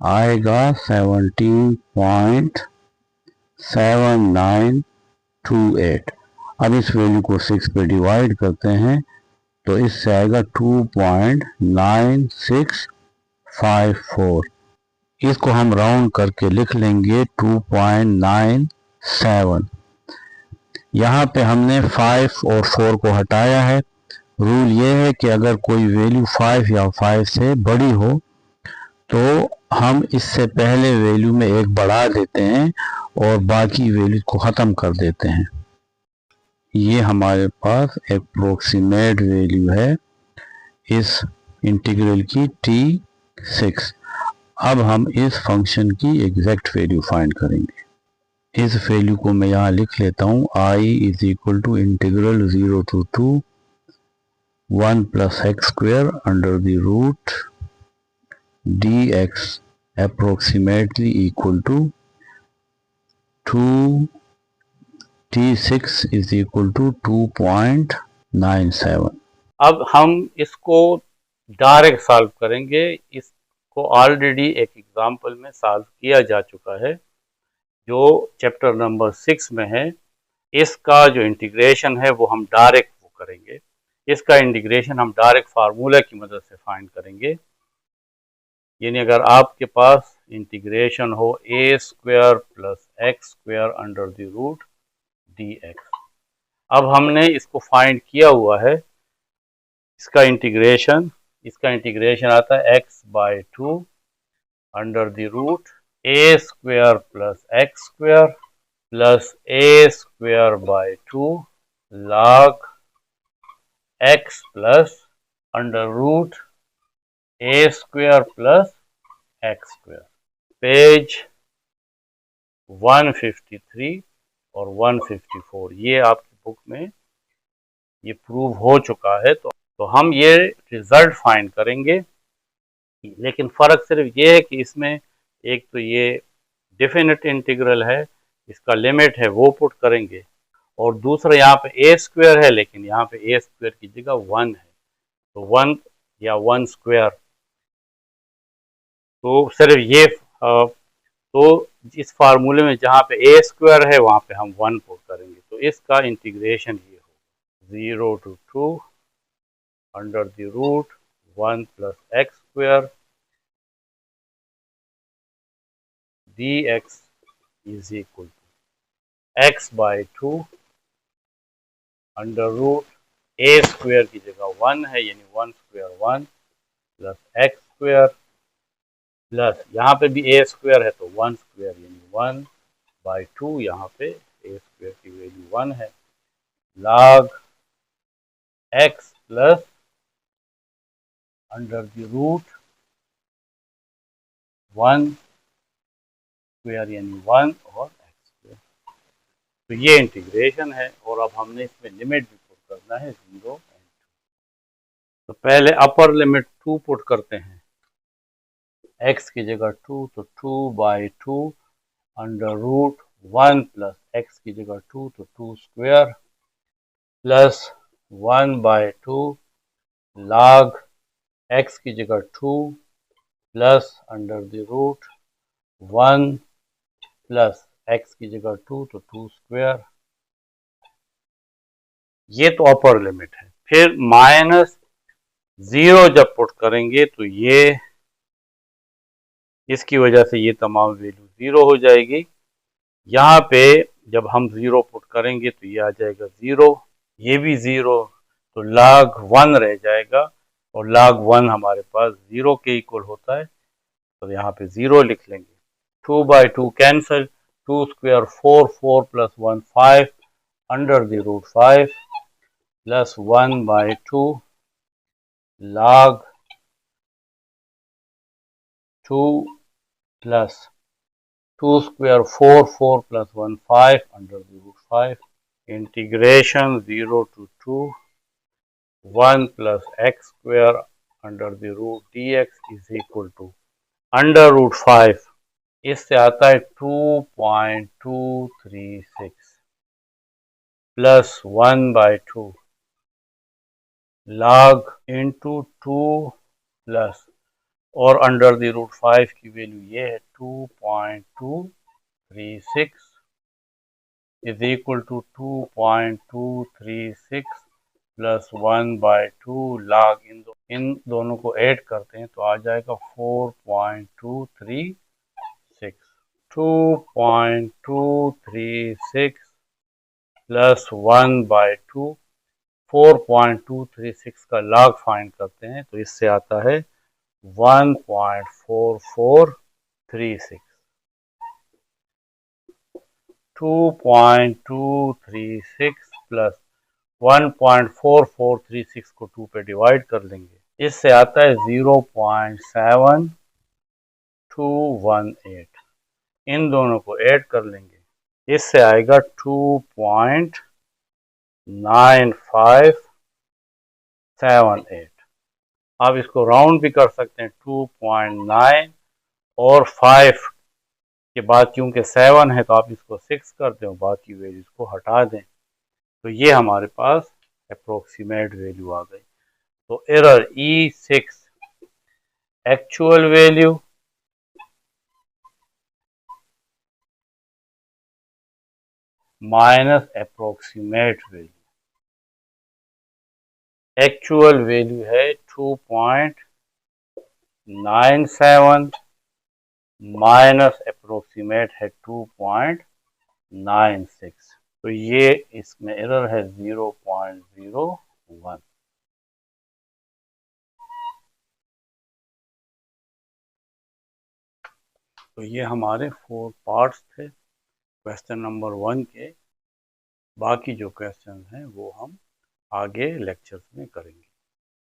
आएगा 17.7928। अब इस वैल्यू को 6 पे डिवाइड करते हैं तो इससे आएगा 2.9654, इसको हम राउंड करके लिख लेंगे 2.97। यहाँ पे हमने 5 और 4 को हटाया है। रूल ये है कि अगर कोई वैल्यू 5 या 5 से बड़ी हो तो हम इससे पहले वैल्यू में एक बढ़ा देते हैं और बाकी वैल्यू को ख़त्म कर देते हैं। ये हमारे पास अप्रोक्सीमेट वैल्यू है इस इंटीग्रल की t6। अब हम इस फंक्शन की एग्जैक्ट वैल्यू फाइंड करेंगे। इस वैल्यू को मैं यहाँ लिख लेता हूँ, I is equal to integral 0 to 2 1 plus x square under the root dx approximately equal to 2t6 is equal to 2.97। अब हम इसको डायरेक्ट सॉल्व करेंगे। इसको ऑलरेडी एक एग्जांपल में सॉल्व किया जा चुका है जो चैप्टर नंबर 6 में है। इसका जो इंटीग्रेशन है वो हम डायरेक्ट वो करेंगे। इसका इंटीग्रेशन हम डायरेक्ट फार्मूला की मदद से फाइंड करेंगे। यानी अगर आपके पास इंटीग्रेशन हो a square plus x square under the root dx, अब हमने इसको फाइंड किया हुआ है। इसका इंटीग्रेशन आता है x/2 under the root a square plus x square plus a square by 2 log x plus under root a square plus x square. Page 153 और 154 ये आपकी बुक में ये प्रूव हो चुका है। तो हम ये रिजल्ट फाइंड करेंगे, लेकिन फ़र्क सिर्फ ये है कि इसमें एक तो ये डेफिनेट इंटीग्रल है, इसका लिमिट है वो पुट करेंगे, और दूसरा यहाँ पे a स्क्वायर है लेकिन यहाँ पे a स्क्वायर की जगह 1 है, तो 1 या 1 स्क्वायर, तो सिर्फ ये तो इस फार्मूले में जहाँ पे a स्क्वायर है वहाँ पे हम 1 पुट करेंगे। तो इसका इंटीग्रेशन ये होगा 0 to 2 under the root 1 plus x square dx is equal to x by 2 under root a square की जगह 1 है यानी 1 square 1 plus x square plus यहाँ पे भी ए स्क्वायर है तो 1 स्क्वायर यानी 1 बाई 2, यहाँ पे ए स्क्वायर की वैल्यू 1 है, log x plus under the root 1 square यानी 1 और एक्स स्क्वायर। तो ये इंटीग्रेशन है और अब हमने इसमें लिमिट भी पुट करना है 0 एंड 2। तो पहले अपर लिमिट 2 पुट करते हैं, x की जगह 2 तो 2 by 2 under root 1 plus x की जगह 2 तो 2 square plus 1 by 2 log x की जगह 2 plus under the root 1 plus x की जगह 2 तो 2 स्क्वायर। ये तो अपर लिमिट है। फिर माइनस 0 जब पुट करेंगे तो ये इसकी वजह से ये तमाम वैल्यू 0 हो जाएगी। यहाँ पे जब हम 0 पुट करेंगे तो ये आ जाएगा 0, ये भी 0, तो log 1 रह जाएगा और log 1 हमारे पास 0 के इक्वल होता है, तो यहाँ पे 0 लिख लेंगे। 2 by 2 cancel, 2 square 4, 4 plus 1 5 under the root 5 plus 1 by 2 log 2 plus 2 square 4, 4 plus 1 5 under the root 5 integration 0 to 2 1 plus x square under the root dx is equal to under root 5, इससे आता है 2.236 plus 1 by 2 log into 2 plus और under the root 5 की value ये है 2.236 is equal to 2.236 plus 1 by 2 log इन दोनों को ऐड करते हैं तो आ जाएगा 4.236 2.236 प्लस 1 बाई 2 4.236 का log फाइंड करते हैं तो इससे आता है 1.4436 2.236 प्लस 1.4436 को 2 पे डिवाइड कर लेंगे, इससे आता है 0.7218, इन दोनों को ऐड कर लेंगे, इससे आएगा 2.9578। आप इसको राउंड भी कर सकते हैं, 2.9 और 5 के बाद क्योंकि 7 है तो आप इसको 6 कर दें और बाकी वैल्यूज को हटा दें, तो ये हमारे पास अप्रोक्सीमेट वैल्यू आ गई। तो error E6 actual value minus approximate value, actual value है 2.97 माइनस अप्रोक्सीमेट है 2.96, तो ये इसमें एरर है 0.01। तो ये हमारे 4 पार्ट्स थे क्वेश्चन नंबर 1 के। बाकी जो क्वेश्चन हैं वो हम आगे लेक्चर्स में करेंगे।